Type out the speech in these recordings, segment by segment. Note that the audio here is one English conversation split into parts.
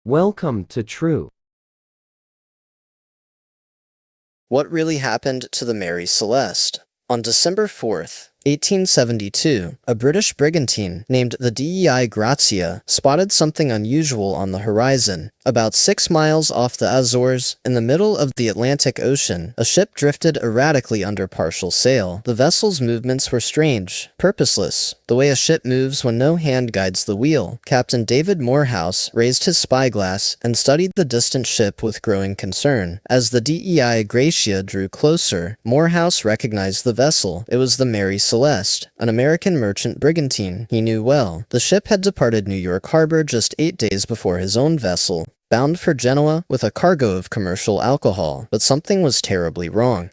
Welcome to True. What really happened to the Mary Celeste? On December 4th, 1872, a British brigantine named the Dei Grazia spotted something unusual on the horizon. About 6 miles off the Azores, in the middle of the Atlantic Ocean, a ship drifted erratically under partial sail. The vessel's movements were strange, purposeless, the way a ship moves when no hand guides the wheel. Captain David Morehouse raised his spyglass and studied the distant ship with growing concern. As the Dei Grazia drew closer, Morehouse recognized the vessel. It was the Mary Celeste, an American merchant brigantine he knew well. The ship had departed New York Harbor just 8 days before his own vessel, bound for Genoa with a cargo of commercial alcohol, but something was terribly wrong.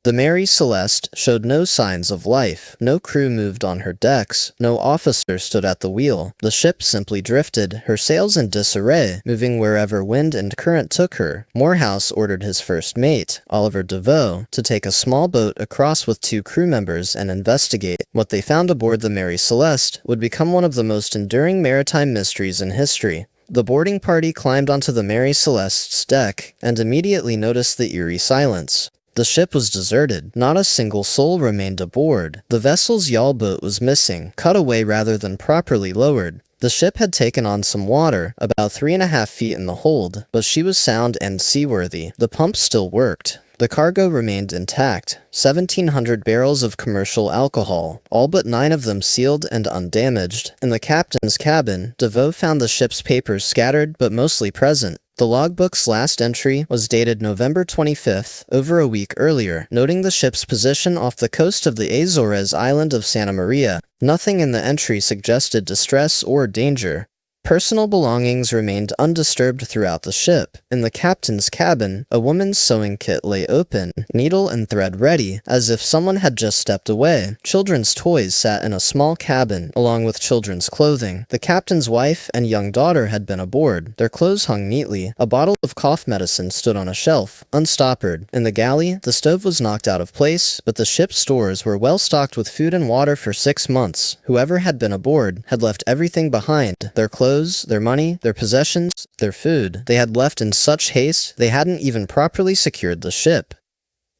The Mary Celeste showed no signs of life. No crew moved on her decks. No officer stood at the wheel. The ship simply drifted, her sails in disarray, moving wherever wind and current took her. Morehouse ordered his first mate, Oliver Deveau, to take a small boat across with 2 crew members and investigate. What they found aboard the Mary Celeste would become one of the most enduring maritime mysteries in history. The boarding party climbed onto the Mary Celeste's deck and immediately noticed the eerie silence. The ship was deserted. Not a single soul remained aboard. The vessel's yawl boat was missing, cut away rather than properly lowered. The ship had taken on some water, about 3.5 feet in the hold, but she was sound and seaworthy. The pumps still worked. The cargo remained intact, 1,700 barrels of commercial alcohol, all but 9 of them sealed and undamaged. In the captain's cabin, Deveau found the ship's papers scattered but mostly present. The logbook's last entry was dated November 25th, over a week earlier, noting the ship's position off the coast of the Azores island of Santa Maria. Nothing in the entry suggested distress or danger. Personal belongings remained undisturbed throughout the ship. In the captain's cabin, a woman's sewing kit lay open, needle and thread ready, as if someone had just stepped away. Children's toys sat in a small cabin, along with children's clothing. The captain's wife and young daughter had been aboard. Their clothes hung neatly. A bottle of cough medicine stood on a shelf, unstoppered. In the galley, the stove was knocked out of place, but the ship's stores were well stocked with food and water for 6 months. Whoever had been aboard had left everything behind: their clothes, their money, their possessions, their food. They had left in such haste, they hadn't even properly secured the ship.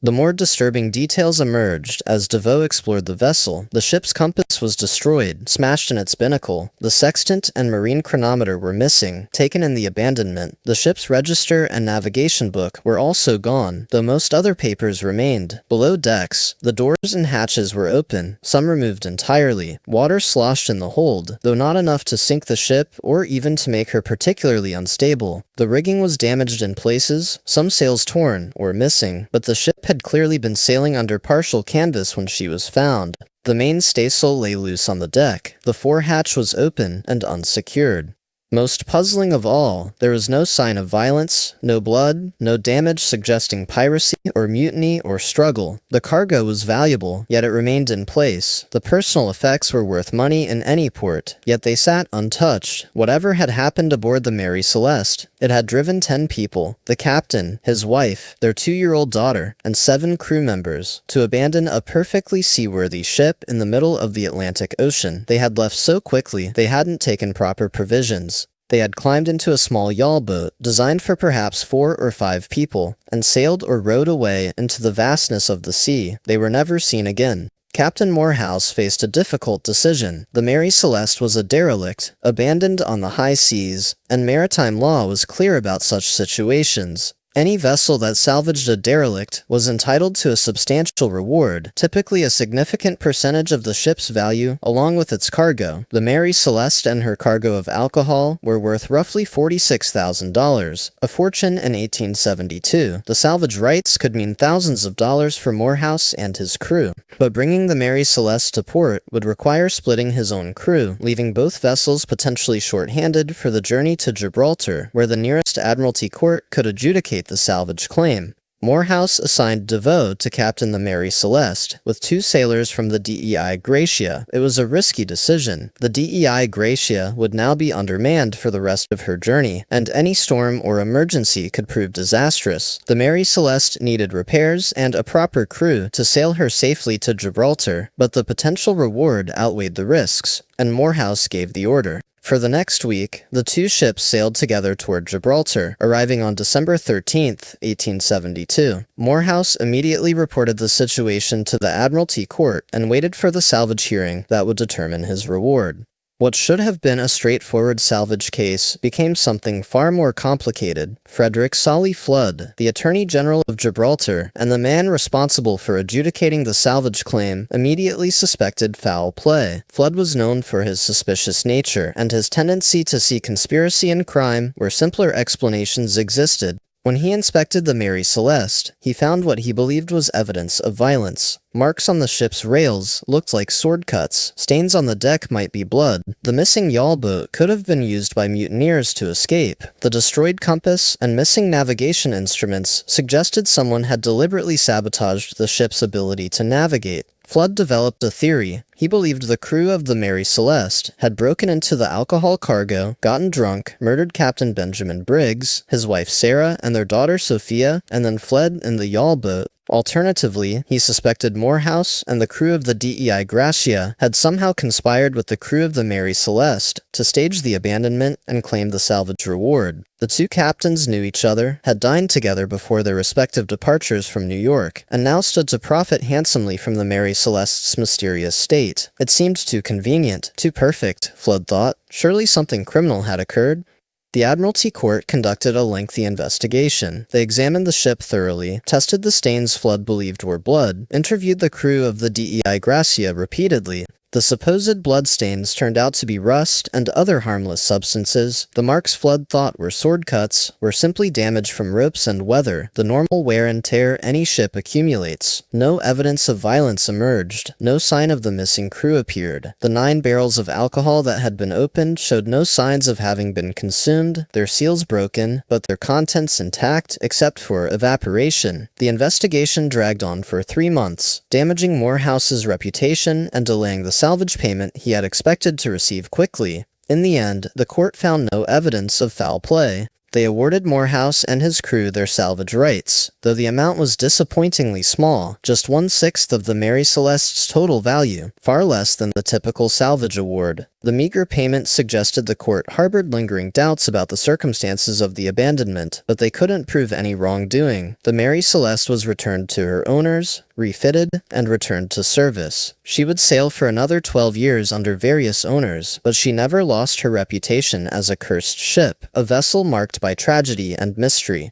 The more disturbing details emerged as Deveau explored the vessel. The ship's compass was destroyed, smashed in its binnacle. The sextant and marine chronometer were missing, taken in the abandonment. The ship's register and navigation book were also gone, though most other papers remained. Below decks, the doors and hatches were open, some removed entirely. Water sloshed in the hold, though not enough to sink the ship or even to make her particularly unstable. The rigging was damaged in places, some sails torn or missing, but the ship had clearly been sailing under partial canvas when she was found. The main staysail lay loose on the deck. The forehatch was open and unsecured. Most puzzling of all, there was no sign of violence, no blood, no damage suggesting piracy or mutiny or struggle. The cargo was valuable, yet it remained in place. The personal effects were worth money in any port, yet they sat untouched. Whatever had happened aboard the Mary Celeste, it had driven 10 people, the captain, his wife, their 2-year-old daughter, and 7 crew members, to abandon a perfectly seaworthy ship in the middle of the Atlantic Ocean. They had left so quickly they hadn't taken proper provisions. They had climbed into a small yawl boat, designed for perhaps 4 or 5 people, and sailed or rowed away into the vastness of the sea. They were never seen again. Captain Morehouse faced a difficult decision. The Mary Celeste was a derelict, abandoned on the high seas, and maritime law was clear about such situations. Any vessel that salvaged a derelict was entitled to a substantial reward, typically a significant percentage of the ship's value, along with its cargo. The Mary Celeste and her cargo of alcohol were worth roughly $46,000, a fortune in 1872. The salvage rights could mean thousands of dollars for Morehouse and his crew. But bringing the Mary Celeste to port would require splitting his own crew, leaving both vessels potentially short-handed for the journey to Gibraltar, where the nearest Admiralty court could adjudicate the salvage claim. Morehouse assigned Deveau to captain the Mary Celeste, with 2 sailors from the Dei Grazia. It was a risky decision. The Dei Grazia would now be undermanned for the rest of her journey, and any storm or emergency could prove disastrous. The Mary Celeste needed repairs and a proper crew to sail her safely to Gibraltar, but the potential reward outweighed the risks, and Morehouse gave the order. For the next week, the two ships sailed together toward Gibraltar, arriving on December 13th, 1872. Morehouse immediately reported the situation to the Admiralty Court and waited for the salvage hearing that would determine his reward. What should have been a straightforward salvage case became something far more complicated. Frederick Solly Flood, the Attorney General of Gibraltar, and the man responsible for adjudicating the salvage claim, immediately suspected foul play. Flood was known for his suspicious nature and his tendency to see conspiracy and crime where simpler explanations existed. When he inspected the Mary Celeste, he found what he believed was evidence of violence. Marks on the ship's rails looked like sword cuts. Stains on the deck might be blood. The missing yawl boat could have been used by mutineers to escape. The destroyed compass and missing navigation instruments suggested someone had deliberately sabotaged the ship's ability to navigate. Flood developed a theory. He believed the crew of the Mary Celeste had broken into the alcohol cargo, gotten drunk, murdered Captain Benjamin Briggs, his wife Sarah, and their daughter Sophia, and then fled in the yawl boat. Alternatively, he suspected Morehouse and the crew of the DEI Gracia had somehow conspired with the crew of the Mary Celeste to stage the abandonment and claim the salvage reward. The two captains knew each other, had dined together before their respective departures from New York, and now stood to profit handsomely from the Mary Celeste's mysterious state. It seemed too convenient, too perfect, Flood thought. Surely something criminal had occurred. The Admiralty Court conducted a lengthy investigation. They examined the ship thoroughly, tested the stains Flood believed were blood, interviewed the crew of the DEI Gracia repeatedly. The supposed bloodstains turned out to be rust and other harmless substances. The marks Flood thought were sword cuts were simply damage from ropes and weather, the normal wear and tear any ship accumulates. No evidence of violence emerged. No sign of the missing crew appeared. The 9 barrels of alcohol that had been opened showed no signs of having been consumed, their seals broken, but their contents intact except for evaporation. The investigation dragged on for 3 months, damaging Morehouse's reputation and delaying the salvage payment he had expected to receive quickly. In the end, the court found no evidence of foul play. They awarded Morehouse and his crew their salvage rights, though the amount was disappointingly small, just 1/6 of the Mary Celeste's total value, far less than the typical salvage award. The meager payment suggested the court harbored lingering doubts about the circumstances of the abandonment, but they couldn't prove any wrongdoing. The Mary Celeste was returned to her owners, refitted, and returned to service. She would sail for another 12 years under various owners, but she never lost her reputation as a cursed ship, a vessel marked by tragedy and mystery.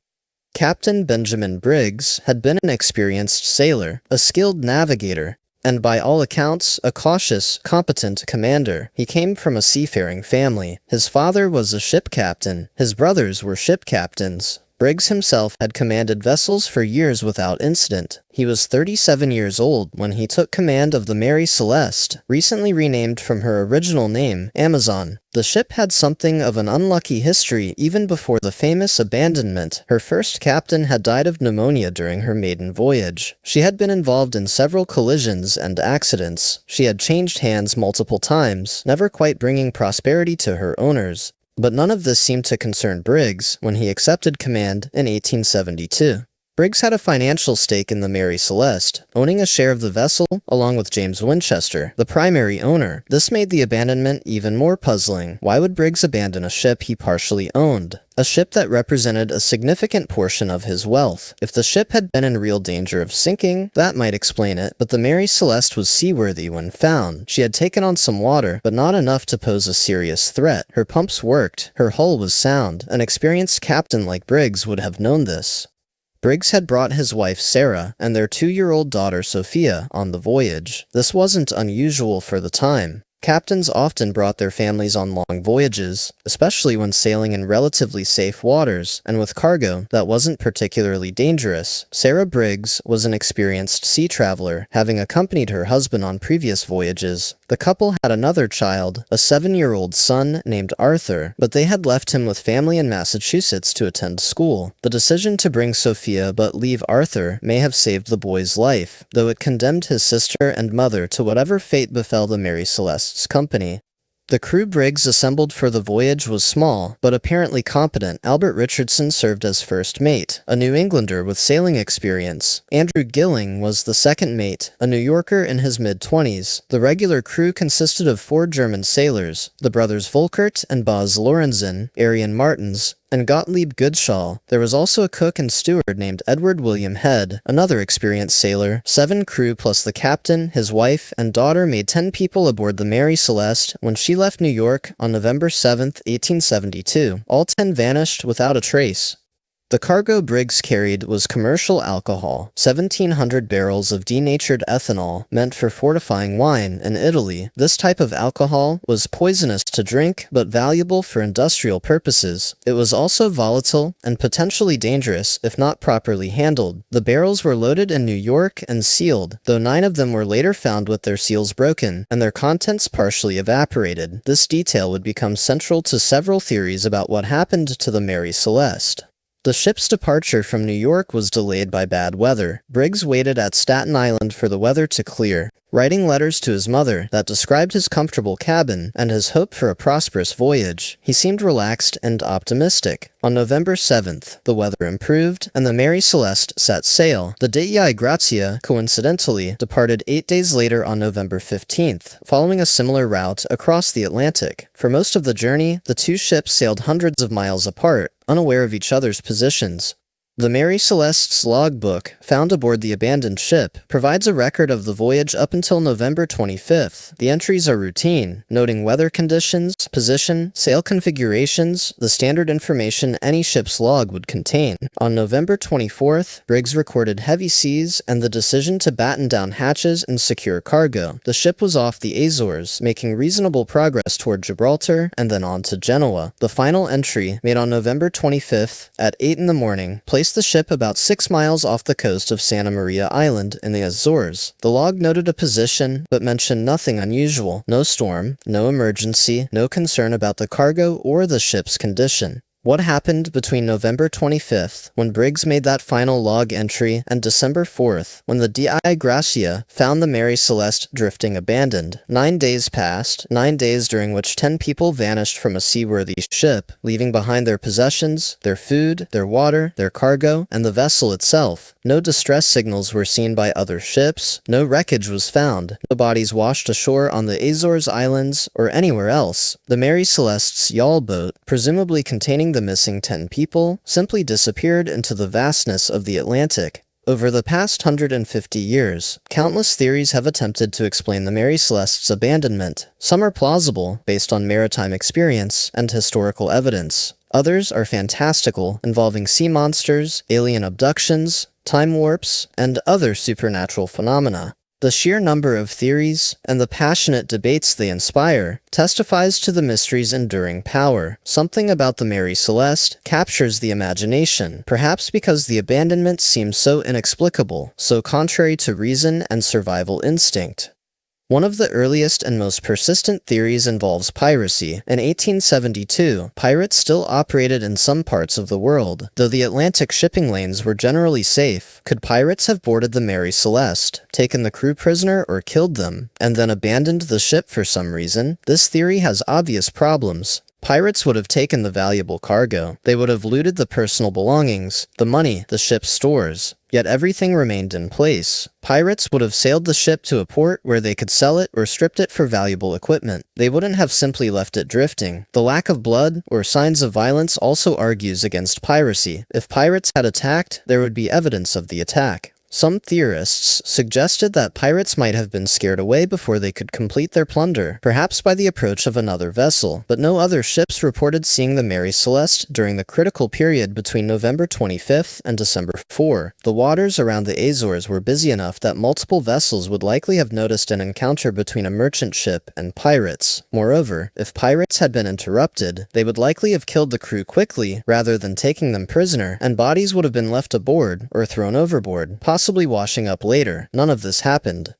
Captain Benjamin Briggs had been an experienced sailor, a skilled navigator, and by all accounts, a cautious, competent commander. He came from a seafaring family. His father was a ship captain. His brothers were ship captains. Briggs himself had commanded vessels for years without incident. He was 37 years old when he took command of the Mary Celeste, recently renamed from her original name, Amazon. The ship had something of an unlucky history even before the famous abandonment. Her first captain had died of pneumonia during her maiden voyage. She had been involved in several collisions and accidents. She had changed hands multiple times, never quite bringing prosperity to her owners. But none of this seemed to concern Briggs when he accepted command in 1872. Briggs had a financial stake in the Mary Celeste, owning a share of the vessel along with James Winchester, the primary owner. This made the abandonment even more puzzling. Why would Briggs abandon a ship he partially owned? A ship that represented a significant portion of his wealth. If the ship had been in real danger of sinking, that might explain it, but the Mary Celeste was seaworthy when found. She had taken on some water, but not enough to pose a serious threat. Her pumps worked. Her hull was sound. An experienced captain like Briggs would have known this. Briggs had brought his wife Sarah and their 2-year-old daughter Sophia on the voyage. This wasn't unusual for the time. Captains often brought their families on long voyages, especially when sailing in relatively safe waters and with cargo that wasn't particularly dangerous. Sarah Briggs was an experienced sea traveler, having accompanied her husband on previous voyages. The couple had another child, a 7-year-old son named Arthur, but they had left him with family in Massachusetts to attend school. The decision to bring Sophia but leave Arthur may have saved the boy's life, though it condemned his sister and mother to whatever fate befell the Mary Celeste's company. The crew Briggs assembled for the voyage was small, but apparently competent. Albert Richardson served as first mate, a New Englander with sailing experience. Andrew Gilling was the second mate, a New Yorker in his mid-20s. The regular crew consisted of 4 German sailors, the brothers Volkert and Baz Lorenzen, Arian Martins, and Gottlieb Goodshall. There was also a cook and steward named Edward William Head, another experienced sailor. 7 crew plus the captain, his wife, and daughter made 10 people aboard the Mary Celeste when she left New York on November 7, 1872. All 10 vanished without a trace. The cargo Briggs carried was commercial alcohol, 1,700 barrels of denatured ethanol meant for fortifying wine in Italy. This type of alcohol was poisonous to drink but valuable for industrial purposes. It was also volatile and potentially dangerous if not properly handled. The barrels were loaded in New York and sealed, though 9 of them were later found with their seals broken and their contents partially evaporated. This detail would become central to several theories about what happened to the Mary Celeste. The ship's departure from New York was delayed by bad weather. Briggs waited at Staten Island for the weather to clear, writing letters to his mother that described his comfortable cabin and his hope for a prosperous voyage. He seemed relaxed and optimistic. On November 7th, the weather improved, and the Mary Celeste set sail. The Dei Grazia, coincidentally, departed 8 days later on November 15th, following a similar route across the Atlantic. For most of the journey, the 2 ships sailed hundreds of miles apart, unaware of each other's positions. The Mary Celeste's logbook, found aboard the abandoned ship, provides a record of the voyage up until November 25th. The entries are routine, noting weather conditions, position, sail configurations, the standard information any ship's log would contain. On November 24th, Briggs recorded heavy seas and the decision to batten down hatches and secure cargo. The ship was off the Azores, making reasonable progress toward Gibraltar and then on to Genoa. The final entry, made on November 25th at 8 in the morning, placed the ship about 6 miles off the coast of Santa Maria Island in the Azores. The log noted a position, but mentioned nothing unusual. No storm, no emergency, no concern about the cargo or the ship's condition. What happened between November 25th, when Briggs made that final log entry, and December 4th, when the Dei Gracia found the Mary Celeste drifting abandoned? 9 days passed, 9 days during which 10 people vanished from a seaworthy ship, leaving behind their possessions, their food, their water, their cargo, and the vessel itself. No distress signals were seen by other ships, no wreckage was found, no bodies washed ashore on the Azores Islands or anywhere else. The Mary Celeste's yawl boat, presumably containing the missing 10 people, simply disappeared into the vastness of the Atlantic. Over the past 150 years, countless theories have attempted to explain the Mary Celeste's abandonment. Some are plausible, based on maritime experience and historical evidence. Others are fantastical, involving sea monsters, alien abductions, time warps, and other supernatural phenomena. The sheer number of theories, and the passionate debates they inspire, testifies to the mystery's enduring power. Something about the Mary Celeste captures the imagination, perhaps because the abandonment seems so inexplicable, so contrary to reason and survival instinct. One of the earliest and most persistent theories involves piracy. In 1872, pirates still operated in some parts of the world. Though the Atlantic shipping lanes were generally safe, could pirates have boarded the Mary Celeste, taken the crew prisoner or killed them, and then abandoned the ship for some reason? This theory has obvious problems. Pirates would have taken the valuable cargo. They would have looted the personal belongings, the money, the ship's stores. Yet everything remained in place. Pirates would have sailed the ship to a port where they could sell it or stripped it for valuable equipment. They wouldn't have simply left it drifting. The lack of blood or signs of violence also argues against piracy. If pirates had attacked, there would be evidence of the attack. Some theorists suggested that pirates might have been scared away before they could complete their plunder, perhaps by the approach of another vessel, but no other ships reported seeing the Mary Celeste during the critical period between November 25th and December 4. The waters around the Azores were busy enough that multiple vessels would likely have noticed an encounter between a merchant ship and pirates. Moreover, if pirates had been interrupted, they would likely have killed the crew quickly rather than taking them prisoner, and bodies would have been left aboard or thrown overboard, possibly washing up later. None of this happened.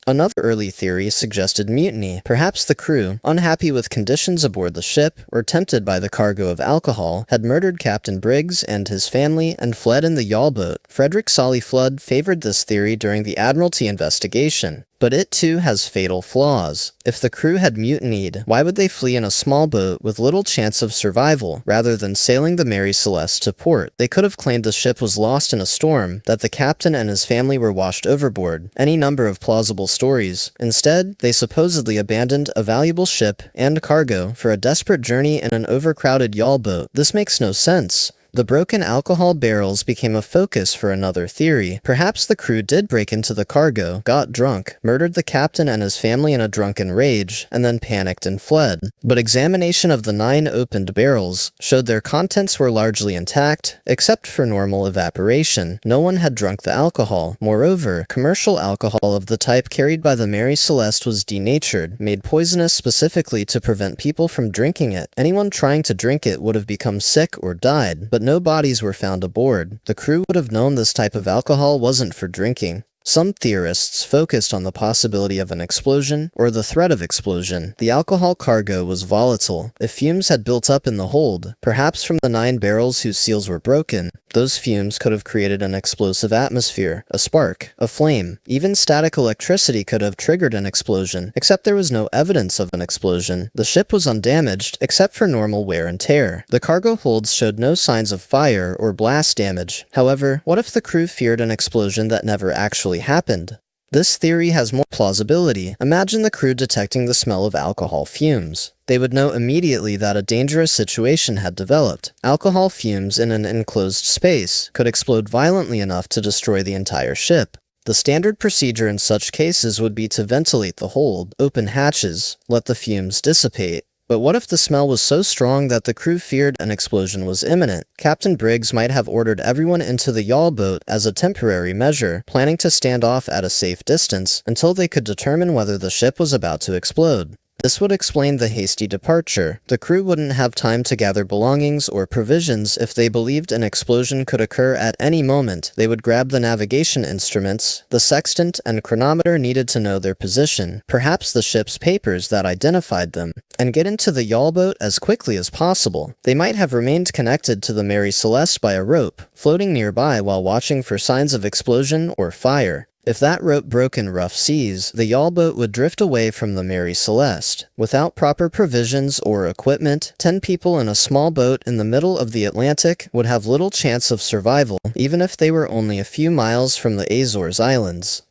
Another early theory suggested mutiny. Perhaps the crew, unhappy with conditions aboard the ship or tempted by the cargo of alcohol, had murdered Captain Briggs and his family and fled in the yawl boat. Frederick Solly Flood favored this theory during the Admiralty investigation. But it too has fatal flaws. If the crew had mutinied, why would they flee in a small boat with little chance of survival rather than sailing the Mary Celeste to port? They could have claimed the ship was lost in a storm, that the captain and his family were washed overboard, any number of plausible stories. Instead, they supposedly abandoned a valuable ship and cargo for a desperate journey in an overcrowded yawl boat. This makes no sense. The broken alcohol barrels became a focus for another theory. Perhaps the crew did break into the cargo, got drunk, murdered the captain and his family in a drunken rage, and then panicked and fled. But examination of the 9 opened barrels showed their contents were largely intact, except for normal evaporation. No one had drunk the alcohol. Moreover, commercial alcohol of the type carried by the Mary Celeste was denatured, made poisonous specifically to prevent people from drinking it. Anyone trying to drink it would have become sick or died, but no bodies were found aboard. The crew would have known this type of alcohol wasn't for drinking. Some theorists focused on the possibility of an explosion or the threat of explosion. The alcohol cargo was volatile. If fumes had built up in the hold, perhaps from the 9 barrels whose seals were broken, those fumes could have created an explosive atmosphere, a spark, a flame. Even static electricity could have triggered an explosion, except there was no evidence of an explosion. The ship was undamaged, except for normal wear and tear. The cargo holds showed no signs of fire or blast damage. However, what if the crew feared an explosion that never actually happened? This theory has more plausibility. Imagine the crew detecting the smell of alcohol fumes. They would know immediately that a dangerous situation had developed. Alcohol fumes in an enclosed space could explode violently enough to destroy the entire ship. The standard procedure in such cases would be to ventilate the hold, open hatches, let the fumes dissipate. But what if the smell was so strong that the crew feared an explosion was imminent? Captain Briggs might have ordered everyone into the yawl boat as a temporary measure, planning to stand off at a safe distance until they could determine whether the ship was about to explode. This would explain the hasty departure. The crew wouldn't have time to gather belongings or provisions if they believed an explosion could occur at any moment. They would grab the navigation instruments, the sextant and chronometer needed to know their position, perhaps the ship's papers that identified them, and get into the yawl boat as quickly as possible. They might have remained connected to the Mary Celeste by a rope, floating nearby while watching for signs of explosion or fire. If that rope broke in rough seas, the yawl boat would drift away from the Mary Celeste. Without proper provisions or equipment, 10 people in a small boat in the middle of the Atlantic would have little chance of survival, even if they were only a few miles from the Azores Islands.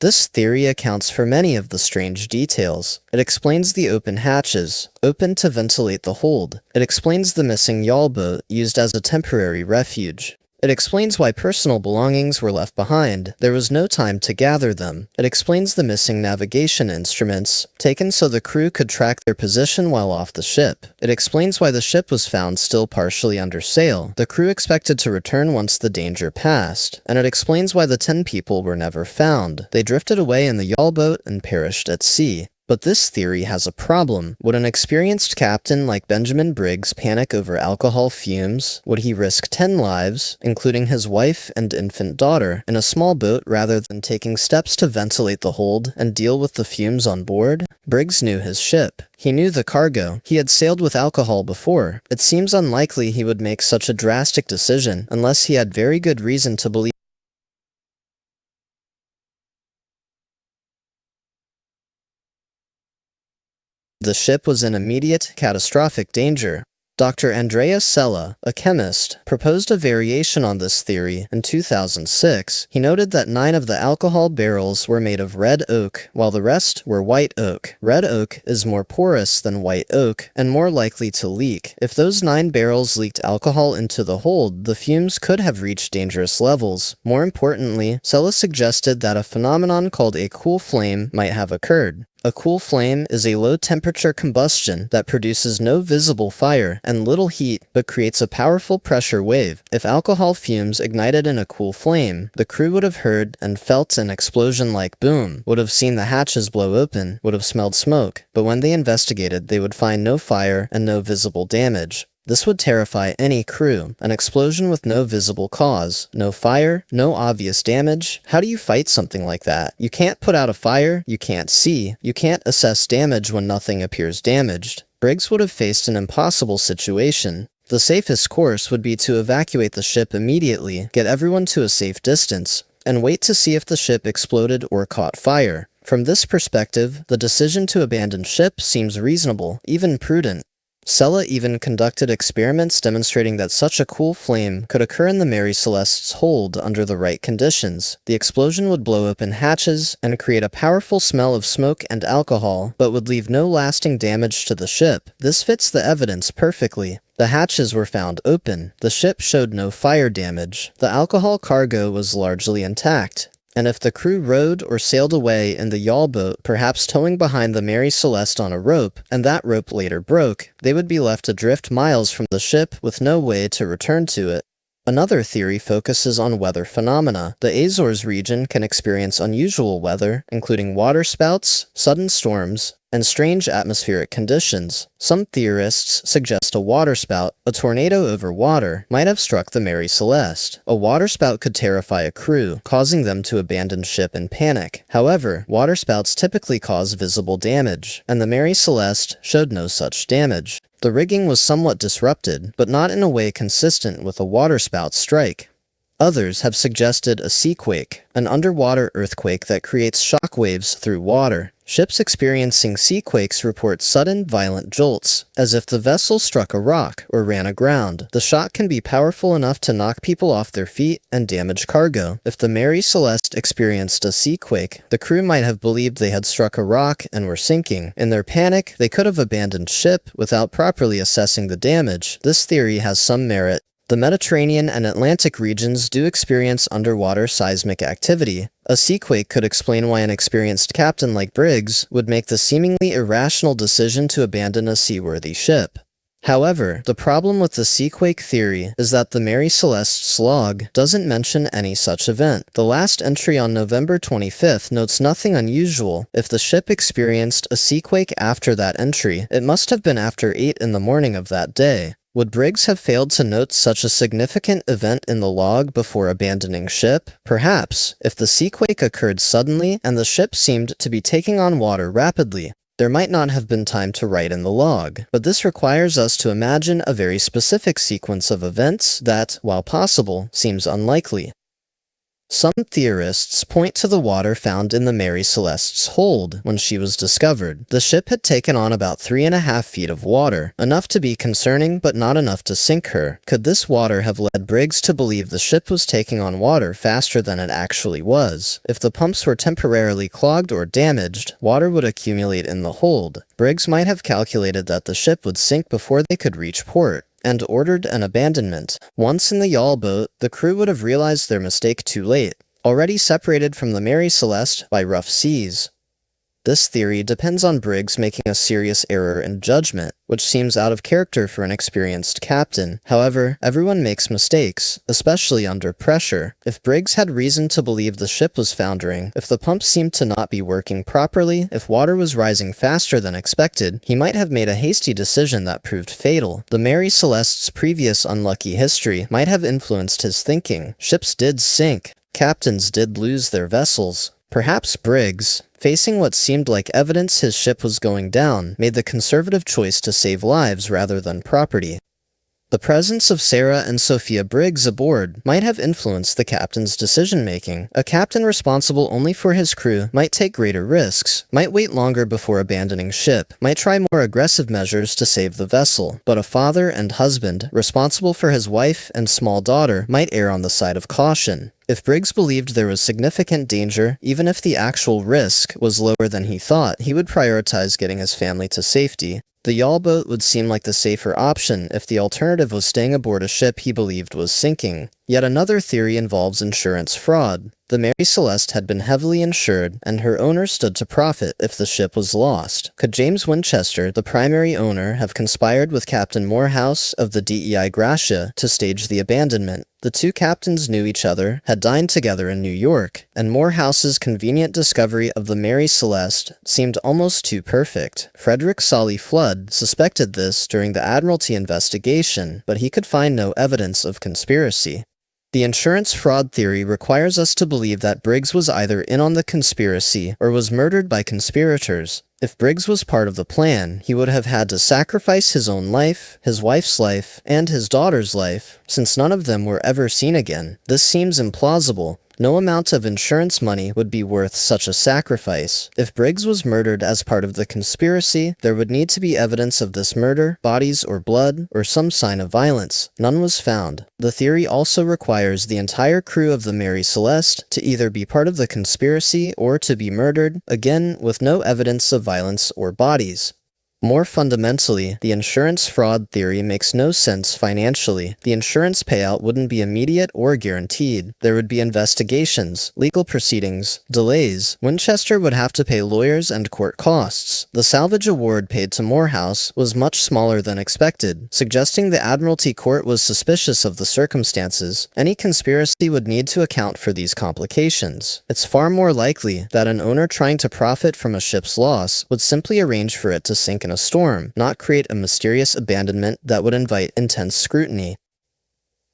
This theory accounts for many of the strange details. It explains the open hatches, opened to ventilate the hold. It explains the missing yawl boat, used as a temporary refuge. It explains why personal belongings were left behind. There was no time to gather them. It explains the missing navigation instruments, taken so the crew could track their position while off the ship. It explains why the ship was found still partially under sail. The crew expected to return once the danger passed. And it explains why the 10 people were never found. They drifted away in the yawl boat and perished at sea. But this theory has a problem. Would an experienced captain like Benjamin Briggs panic over alcohol fumes? Would he risk 10 lives, including his wife and infant daughter, in a small boat rather than taking steps to ventilate the hold and deal with the fumes on board? Briggs knew his ship. He knew the cargo. He had sailed with alcohol before. It seems unlikely he would make such a drastic decision unless he had very good reason to believe the ship was in immediate, catastrophic danger. Dr. Andrea Sella, a chemist, proposed a variation on this theory in 2006. He noted that 9 of the alcohol barrels were made of red oak, while the rest were white oak. Red oak is more porous than white oak, and more likely to leak. If those 9 barrels leaked alcohol into the hold, the fumes could have reached dangerous levels. More importantly, Sella suggested that a phenomenon called a cool flame might have occurred. A cool flame is a low-temperature combustion that produces no visible fire and little heat but creates a powerful pressure wave. If alcohol fumes ignited in a cool flame, the crew would have heard and felt an explosion like boom, would have seen the hatches blow open, would have smelled smoke, but when they investigated, they would find no fire and no visible damage. This would terrify any crew. An explosion with no visible cause, no fire, no obvious damage. How do you fight something like that? You can't put out a fire, you can't see, you can't assess damage when nothing appears damaged. Briggs would have faced an impossible situation. The safest course would be to evacuate the ship immediately, get everyone to a safe distance, and wait to see if the ship exploded or caught fire. From this perspective, the decision to abandon ship seems reasonable, even prudent. Sella even conducted experiments demonstrating that such a cool flame could occur in the Mary Celeste's hold under the right conditions. The explosion would blow open hatches and create a powerful smell of smoke and alcohol, but would leave no lasting damage to the ship. This fits the evidence perfectly. The hatches were found open. The ship showed no fire damage. The alcohol cargo was largely intact. And if the crew rowed or sailed away in the yawl boat, perhaps towing behind the Mary Celeste on a rope, and that rope later broke, they would be left adrift miles from the ship with no way to return to it. Another theory focuses on weather phenomena. The Azores region can experience unusual weather, including waterspouts, sudden storms, and strange atmospheric conditions. Some theorists suggest a waterspout, a tornado over water, might have struck the Mary Celeste. A waterspout could terrify a crew, causing them to abandon ship in panic. However, waterspouts typically cause visible damage, and the Mary Celeste showed no such damage. The rigging was somewhat disrupted, but not in a way consistent with a waterspout strike. Others have suggested a seaquake, an underwater earthquake that creates shock waves through water. Ships experiencing seaquakes report sudden, violent jolts, as if the vessel struck a rock or ran aground. The shock can be powerful enough to knock people off their feet and damage cargo. If the Mary Celeste experienced a seaquake, the crew might have believed they had struck a rock and were sinking. In their panic, they could have abandoned ship without properly assessing the damage. This theory has some merit. The Mediterranean and Atlantic regions do experience underwater seismic activity. A seaquake could explain why an experienced captain like Briggs would make the seemingly irrational decision to abandon a seaworthy ship. However, the problem with the seaquake theory is that the Mary Celeste's log doesn't mention any such event. The last entry on November 25th notes nothing unusual. If the ship experienced a seaquake after that entry, it must have been after 8 in the morning of that day. Would Briggs have failed to note such a significant event in the log before abandoning ship? Perhaps, if the seaquake occurred suddenly and the ship seemed to be taking on water rapidly, there might not have been time to write in the log. But this requires us to imagine a very specific sequence of events that, while possible, seems unlikely. Some theorists point to the water found in the Mary Celeste's hold when she was discovered. The ship had taken on about 3.5 feet of water, enough to be concerning but not enough to sink her. Could this water have led Briggs to believe the ship was taking on water faster than it actually was? If the pumps were temporarily clogged or damaged, water would accumulate in the hold. Briggs might have calculated that the ship would sink before they could reach port, and ordered an abandonment. Once in the yawl boat, the crew would have realized their mistake too late, already separated from the Mary Celeste by rough seas. This theory depends on Briggs making a serious error in judgment, which seems out of character for an experienced captain. However, everyone makes mistakes, especially under pressure. If Briggs had reason to believe the ship was foundering, if the pumps seemed to not be working properly, if water was rising faster than expected, he might have made a hasty decision that proved fatal. The Mary Celeste's previous unlucky history might have influenced his thinking. Ships did sink. Captains did lose their vessels. Perhaps Briggs, facing what seemed like evidence his ship was going down, made the conservative choice to save lives rather than property. The presence of Sarah and Sophia Briggs aboard might have influenced the captain's decision-making. A captain responsible only for his crew might take greater risks, might wait longer before abandoning ship, might try more aggressive measures to save the vessel. But a father and husband, responsible for his wife and small daughter, might err on the side of caution. If Briggs believed there was significant danger, even if the actual risk was lower than he thought, he would prioritize getting his family to safety. The yawl boat would seem like the safer option if the alternative was staying aboard a ship he believed was sinking. Yet another theory involves insurance fraud. The Mary Celeste had been heavily insured, and her owner stood to profit if the ship was lost. Could James Winchester, the primary owner, have conspired with Captain Morehouse of the DEI Gracia to stage the abandonment? The two captains knew each other, had dined together in New York, and Morehouse's convenient discovery of the Mary Celeste seemed almost too perfect. Frederick Solly Flood suspected this during the Admiralty investigation, but he could find no evidence of conspiracy. The insurance fraud theory requires us to believe that Briggs was either in on the conspiracy or was murdered by conspirators. If Briggs was part of the plan, he would have had to sacrifice his own life, his wife's life, and his daughter's life, since none of them were ever seen again. This seems implausible. No amount of insurance money would be worth such a sacrifice. If Briggs was murdered as part of the conspiracy, there would need to be evidence of this murder, bodies or blood, or some sign of violence. None was found. The theory also requires the entire crew of the Mary Celeste to either be part of the conspiracy or to be murdered, again with no evidence of violence or bodies. More fundamentally, the insurance fraud theory makes no sense financially. The insurance payout wouldn't be immediate or guaranteed. There would be investigations, legal proceedings, delays. Winchester would have to pay lawyers and court costs. The salvage award paid to Morehouse was much smaller than expected, suggesting the Admiralty Court was suspicious of the circumstances. Any conspiracy would need to account for these complications. It's far more likely that an owner trying to profit from a ship's loss would simply arrange for it to sink in a storm, not create a mysterious abandonment that would invite intense scrutiny.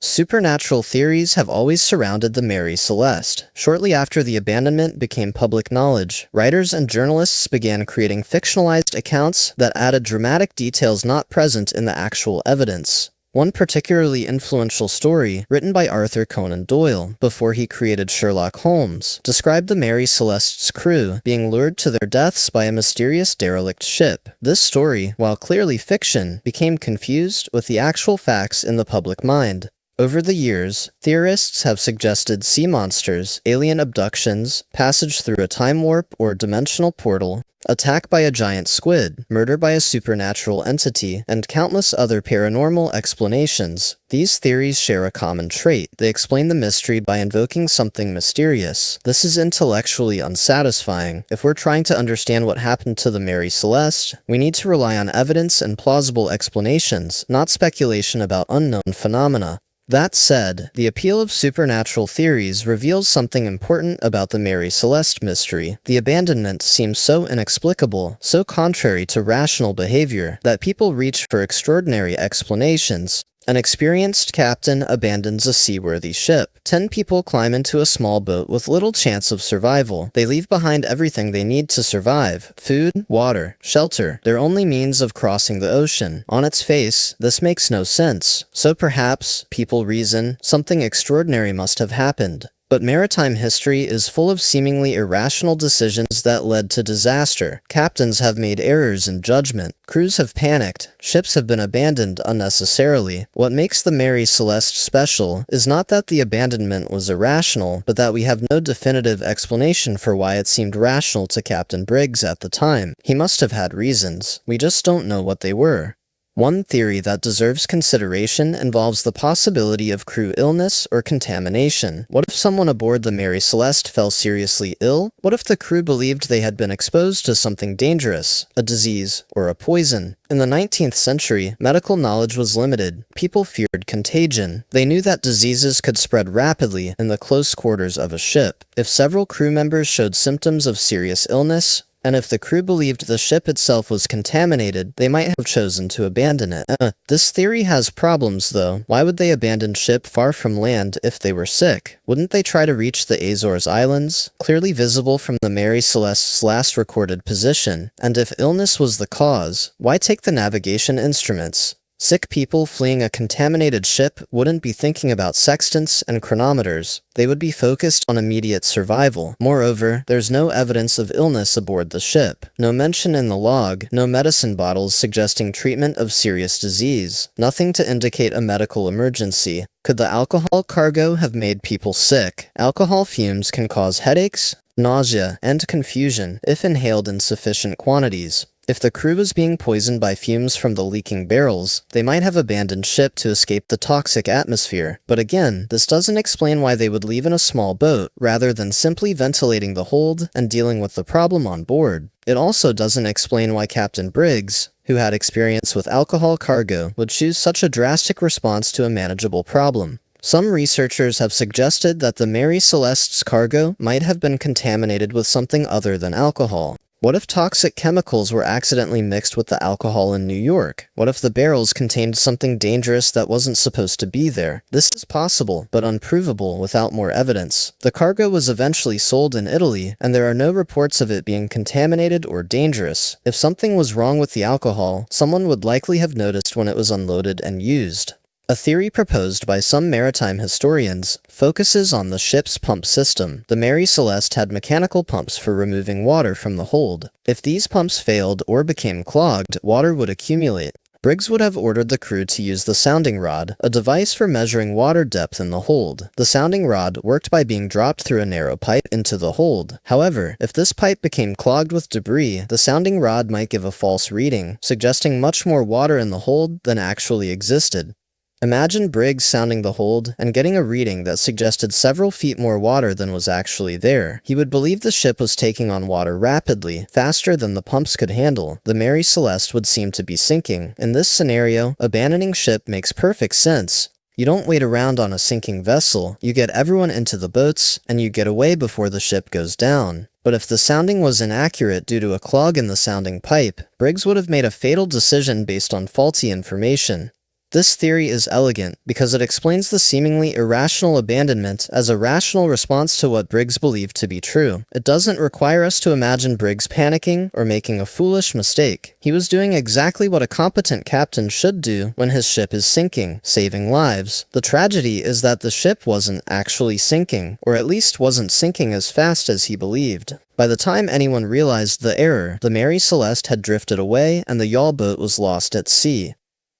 Supernatural theories have always surrounded the Mary Celeste. Shortly after the abandonment became public knowledge, writers and journalists began creating fictionalized accounts that added dramatic details not present in the actual evidence. One particularly influential story, written by Arthur Conan Doyle before he created Sherlock Holmes, described the Mary Celeste's crew being lured to their deaths by a mysterious derelict ship. This story, while clearly fiction, became confused with the actual facts in the public mind. Over the years, theorists have suggested sea monsters, alien abductions, passage through a time warp or dimensional portal, attack by a giant squid, murder by a supernatural entity, and countless other paranormal explanations. These theories share a common trait. They explain the mystery by invoking something mysterious. This is intellectually unsatisfying. If we're trying to understand what happened to the Mary Celeste, we need to rely on evidence and plausible explanations, not speculation about unknown phenomena. That said, the appeal of supernatural theories reveals something important about the Mary Celeste mystery. The abandonment seems so inexplicable, so contrary to rational behavior, that people reach for extraordinary explanations. An experienced captain abandons a seaworthy ship. 10 people climb into a small boat with little chance of survival. They leave behind everything they need to survive: food, water, shelter, their only means of crossing the ocean. On its face, this makes no sense. So perhaps, people reason, something extraordinary must have happened. But maritime history is full of seemingly irrational decisions that led to disaster. Captains have made errors in judgment. Crews have panicked. Ships have been abandoned unnecessarily. What makes the Mary Celeste special is not that the abandonment was irrational, but that we have no definitive explanation for why it seemed rational to Captain Briggs at the time. He must have had reasons. We just don't know what they were. One theory that deserves consideration involves the possibility of crew illness or contamination. What if someone aboard the Mary Celeste fell seriously ill? What if the crew believed they had been exposed to something dangerous, a disease, or a poison? In the 19th century, medical knowledge was limited. People feared contagion. They knew that diseases could spread rapidly in the close quarters of a ship. If several crew members showed symptoms of serious illness, and if the crew believed the ship itself was contaminated, they might have chosen to abandon it. This theory has problems, though. Why would they abandon ship far from land if they were sick? Wouldn't they try to reach the Azores Islands, clearly visible from the Mary Celeste's last recorded position? And if illness was the cause, why take the navigation instruments? Sick people fleeing a contaminated ship wouldn't be thinking about sextants and chronometers. They would be focused on immediate survival. Moreover, there's no evidence of illness aboard the ship. No mention in the log, no medicine bottles suggesting treatment of serious disease. Nothing to indicate a medical emergency. Could the alcohol cargo have made people sick? Alcohol fumes can cause headaches, nausea, and confusion if inhaled in sufficient quantities. If the crew was being poisoned by fumes from the leaking barrels, they might have abandoned ship to escape the toxic atmosphere. But again, this doesn't explain why they would leave in a small boat, rather than simply ventilating the hold and dealing with the problem on board. It also doesn't explain why Captain Briggs, who had experience with alcohol cargo, would choose such a drastic response to a manageable problem. Some researchers have suggested that the Mary Celeste's cargo might have been contaminated with something other than alcohol. What if toxic chemicals were accidentally mixed with the alcohol in New York? What if the barrels contained something dangerous that wasn't supposed to be there? This is possible, but unprovable without more evidence. The cargo was eventually sold in Italy, and there are no reports of it being contaminated or dangerous. If something was wrong with the alcohol, someone would likely have noticed when it was unloaded and used. A theory proposed by some maritime historians focuses on the ship's pump system. The Mary Celeste had mechanical pumps for removing water from the hold. If these pumps failed or became clogged, water would accumulate. Briggs would have ordered the crew to use the sounding rod, a device for measuring water depth in the hold. The sounding rod worked by being dropped through a narrow pipe into the hold. However, if this pipe became clogged with debris, the sounding rod might give a false reading, suggesting much more water in the hold than actually existed. Imagine Briggs sounding the hold and getting a reading that suggested several feet more water than was actually there. He would believe the ship was taking on water rapidly, faster than the pumps could handle. The Mary Celeste would seem to be sinking. In this scenario, abandoning ship makes perfect sense. You don't wait around on a sinking vessel, you get everyone into the boats, and you get away before the ship goes down. But if the sounding was inaccurate due to a clog in the sounding pipe, Briggs would have made a fatal decision based on faulty information. This theory is elegant because it explains the seemingly irrational abandonment as a rational response to what Briggs believed to be true. It doesn't require us to imagine Briggs panicking or making a foolish mistake. He was doing exactly what a competent captain should do when his ship is sinking, saving lives. The tragedy is that the ship wasn't actually sinking, or at least wasn't sinking as fast as he believed. By the time anyone realized the error, the Mary Celeste had drifted away and the yawl boat was lost at sea.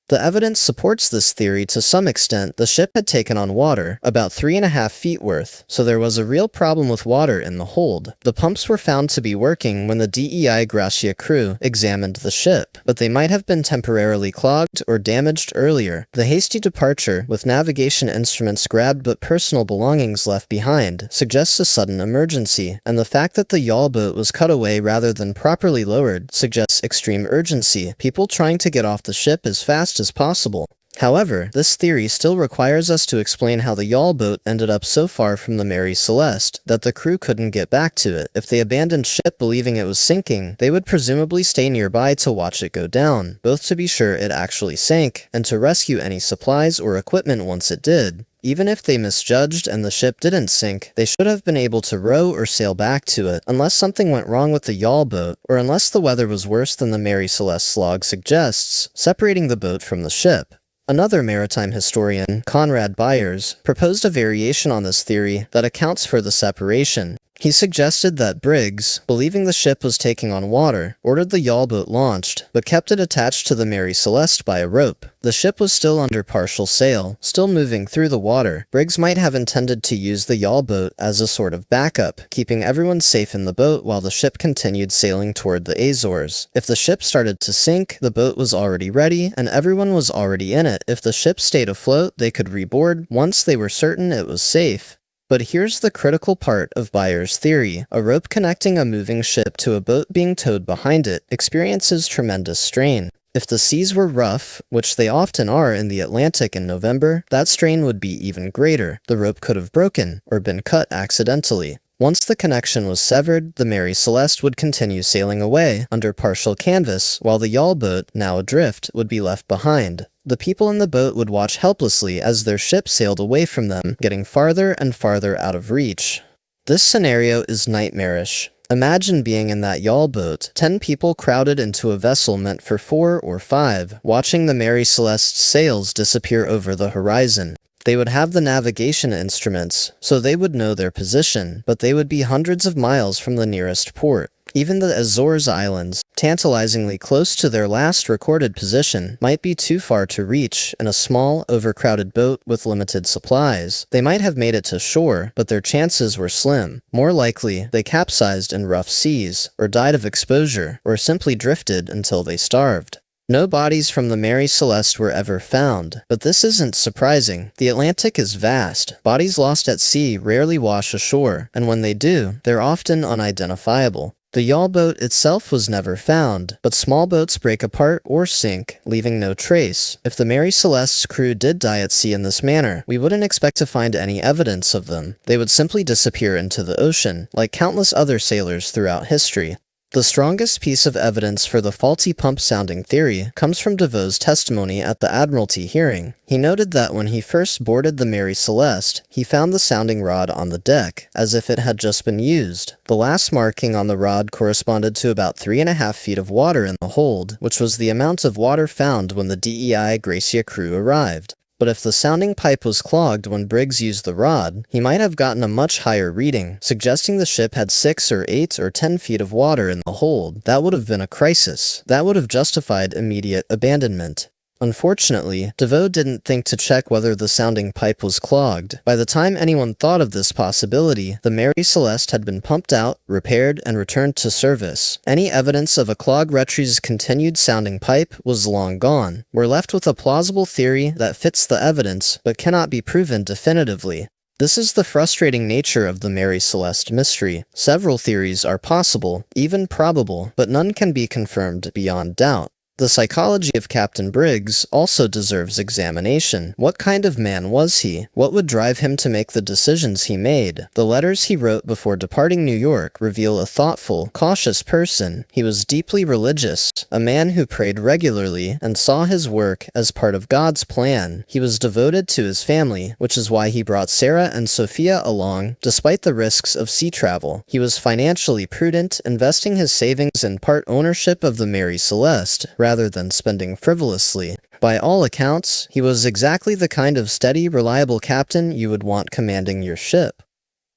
The evidence supports this theory to some extent. The ship had taken on water, about 3.5 feet worth, so there was a real problem with water in the hold. The pumps were found to be working when the DEI Gracia crew examined the ship, but they might have been temporarily clogged or damaged earlier. The hasty departure, with navigation instruments grabbed but personal belongings left behind, suggests a sudden emergency, and the fact that the yawl boat was cut away rather than properly lowered suggests extreme urgency, people trying to get off the ship as fast as possible. However, this theory still requires us to explain how the yawl boat ended up so far from the Mary Celeste that the crew couldn't get back to it. If they abandoned ship believing it was sinking, they would presumably stay nearby to watch it go down, both to be sure it actually sank, and to rescue any supplies or equipment once it did. Even if they misjudged and the ship didn't sink, they should have been able to row or sail back to it, unless something went wrong with the yawl boat, or unless the weather was worse than the Mary Celeste's log suggests, separating the boat from the ship. Another maritime historian, Conrad Byers, proposed a variation on this theory that accounts for the separation. He suggested that Briggs, believing the ship was taking on water, ordered the yawl boat launched, but kept it attached to the Mary Celeste by a rope. The ship was still under partial sail, still moving through the water. Briggs might have intended to use the yawl boat as a sort of backup, keeping everyone safe in the boat while the ship continued sailing toward the Azores. If the ship started to sink, the boat was already ready, and everyone was already in it. If the ship stayed afloat, they could reboard once they were certain it was safe. But here's the critical part of Byers' theory. A rope connecting a moving ship to a boat being towed behind it experiences tremendous strain. If the seas were rough, which they often are in the Atlantic in November, that strain would be even greater. The rope could have broken or been cut accidentally. Once the connection was severed, the Mary Celeste would continue sailing away under partial canvas, while the yawl boat, now adrift, would be left behind. The people in the boat would watch helplessly as their ship sailed away from them, getting farther and farther out of reach. This scenario is nightmarish. Imagine being in that yawl boat, 10 people crowded into a vessel meant for 4 or 5, watching the Mary Celeste's sails disappear over the horizon. They would have the navigation instruments, so they would know their position, but they would be hundreds of miles from the nearest port. Even the Azores Islands, tantalizingly close to their last recorded position, might be too far to reach in a small, overcrowded boat with limited supplies. They might have made it to shore, but their chances were slim. More likely, they capsized in rough seas, or died of exposure, or simply drifted until they starved. No bodies from the Mary Celeste were ever found, but this isn't surprising. The Atlantic is vast. Bodies lost at sea rarely wash ashore, and when they do, they're often unidentifiable. The yawl boat itself was never found, but small boats break apart or sink, leaving no trace. If the Mary Celeste's crew did die at sea in this manner, we wouldn't expect to find any evidence of them. They would simply disappear into the ocean, like countless other sailors throughout history. The strongest piece of evidence for the faulty pump sounding theory comes from DeVoe's testimony at the Admiralty hearing. He noted that when he first boarded the Mary Celeste, he found the sounding rod on the deck, as if it had just been used. The last marking on the rod corresponded to about 3.5 feet of water in the hold, which was the amount of water found when the DEI Gracia crew arrived. But if the sounding pipe was clogged when Briggs used the rod, he might have gotten a much higher reading, suggesting the ship had 6 or 8 or 10 feet of water in the hold. That would have been a crisis. That would have justified immediate abandonment. Unfortunately, DeVoe didn't think to check whether the sounding pipe was clogged. By the time anyone thought of this possibility, the Mary Celeste had been pumped out, repaired, and returned to service. Any evidence of a clogged Retrie's continued sounding pipe was long gone. We're left with a plausible theory that fits the evidence, but cannot be proven definitively. This is the frustrating nature of the Mary Celeste mystery. Several theories are possible, even probable, but none can be confirmed beyond doubt. The psychology of Captain Briggs also deserves examination. What kind of man was he? What would drive him to make the decisions he made? The letters he wrote before departing New York reveal a thoughtful, cautious person. He was deeply religious, a man who prayed regularly and saw his work as part of God's plan. He was devoted to his family, which is why he brought Sarah and Sophia along, despite the risks of sea travel. He was financially prudent, investing his savings in part ownership of the Mary Celeste, rather than spending frivolously. By all accounts, he was exactly the kind of steady, reliable captain you would want commanding your ship.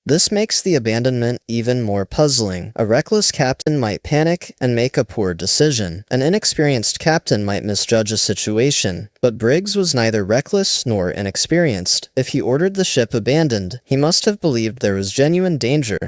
This makes the abandonment even more puzzling. A reckless captain might panic and make a poor decision. An inexperienced captain might misjudge a situation. But Briggs was neither reckless nor inexperienced. If he ordered the ship abandoned, he must have believed there was genuine danger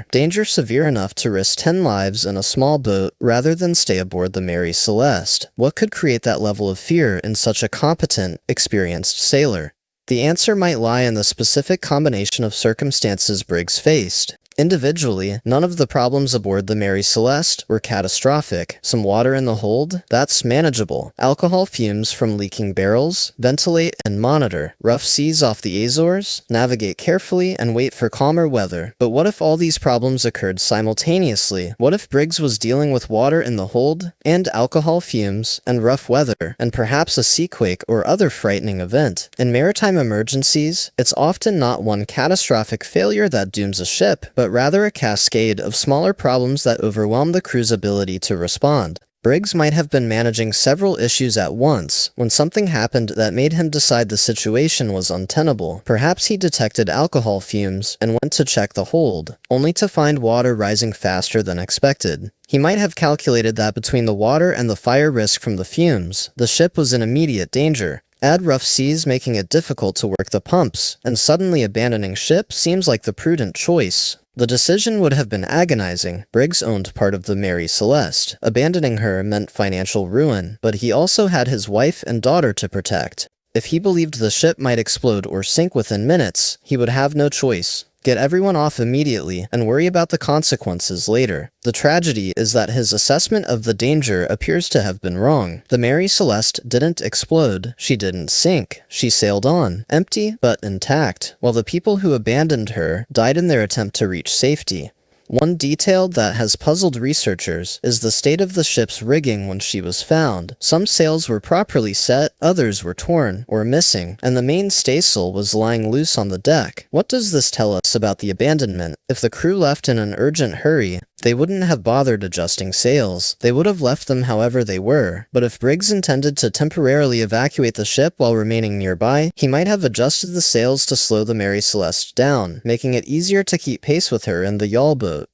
severe enough to risk 10 lives in a small boat rather than stay aboard the Mary Celeste. What could create that level of fear in such a competent, experienced sailor? The answer might lie in the specific combination of circumstances Briggs faced. Individually, none of the problems aboard the Mary Celeste were catastrophic. Some water in the hold? That's manageable. Alcohol fumes from leaking barrels? Ventilate and monitor. Rough seas off the Azores? Navigate carefully and wait for calmer weather. But what if all these problems occurred simultaneously? What if Briggs was dealing with water in the hold, and alcohol fumes, and rough weather, and perhaps a seaquake or other frightening event? In maritime emergencies, it's often not one catastrophic failure that dooms a ship, but rather a cascade of smaller problems that overwhelm the crew's ability to respond. Briggs might have been managing several issues at once when something happened that made him decide the situation was untenable. Perhaps he detected alcohol fumes and went to check the hold, only to find water rising faster than expected. He might have calculated that between the water and the fire risk from the fumes, the ship was in immediate danger. Add rough seas making it difficult to work the pumps, and suddenly abandoning ship seems like the prudent choice. The decision would have been agonizing. Briggs owned part of the Mary Celeste. Abandoning her meant financial ruin, but he also had his wife and daughter to protect. If he believed the ship might explode or sink within minutes, he would have no choice. Get everyone off immediately and worry about the consequences later. The tragedy is that his assessment of the danger appears to have been wrong. The Mary Celeste didn't explode. She didn't sink. She sailed on, empty but intact, while the people who abandoned her died in their attempt to reach safety. One detail that has puzzled researchers is the state of the ship's rigging when she was found. Some sails were properly set, others were torn or missing, and the main staysail was lying loose on the deck. What does this tell us about the abandonment? If the crew left in an urgent hurry, they wouldn't have bothered adjusting sails. They would have left them however they were. But if Briggs intended to temporarily evacuate the ship while remaining nearby, he might have adjusted the sails to slow the Mary Celeste down, making it easier to keep pace with her in the yawl boat.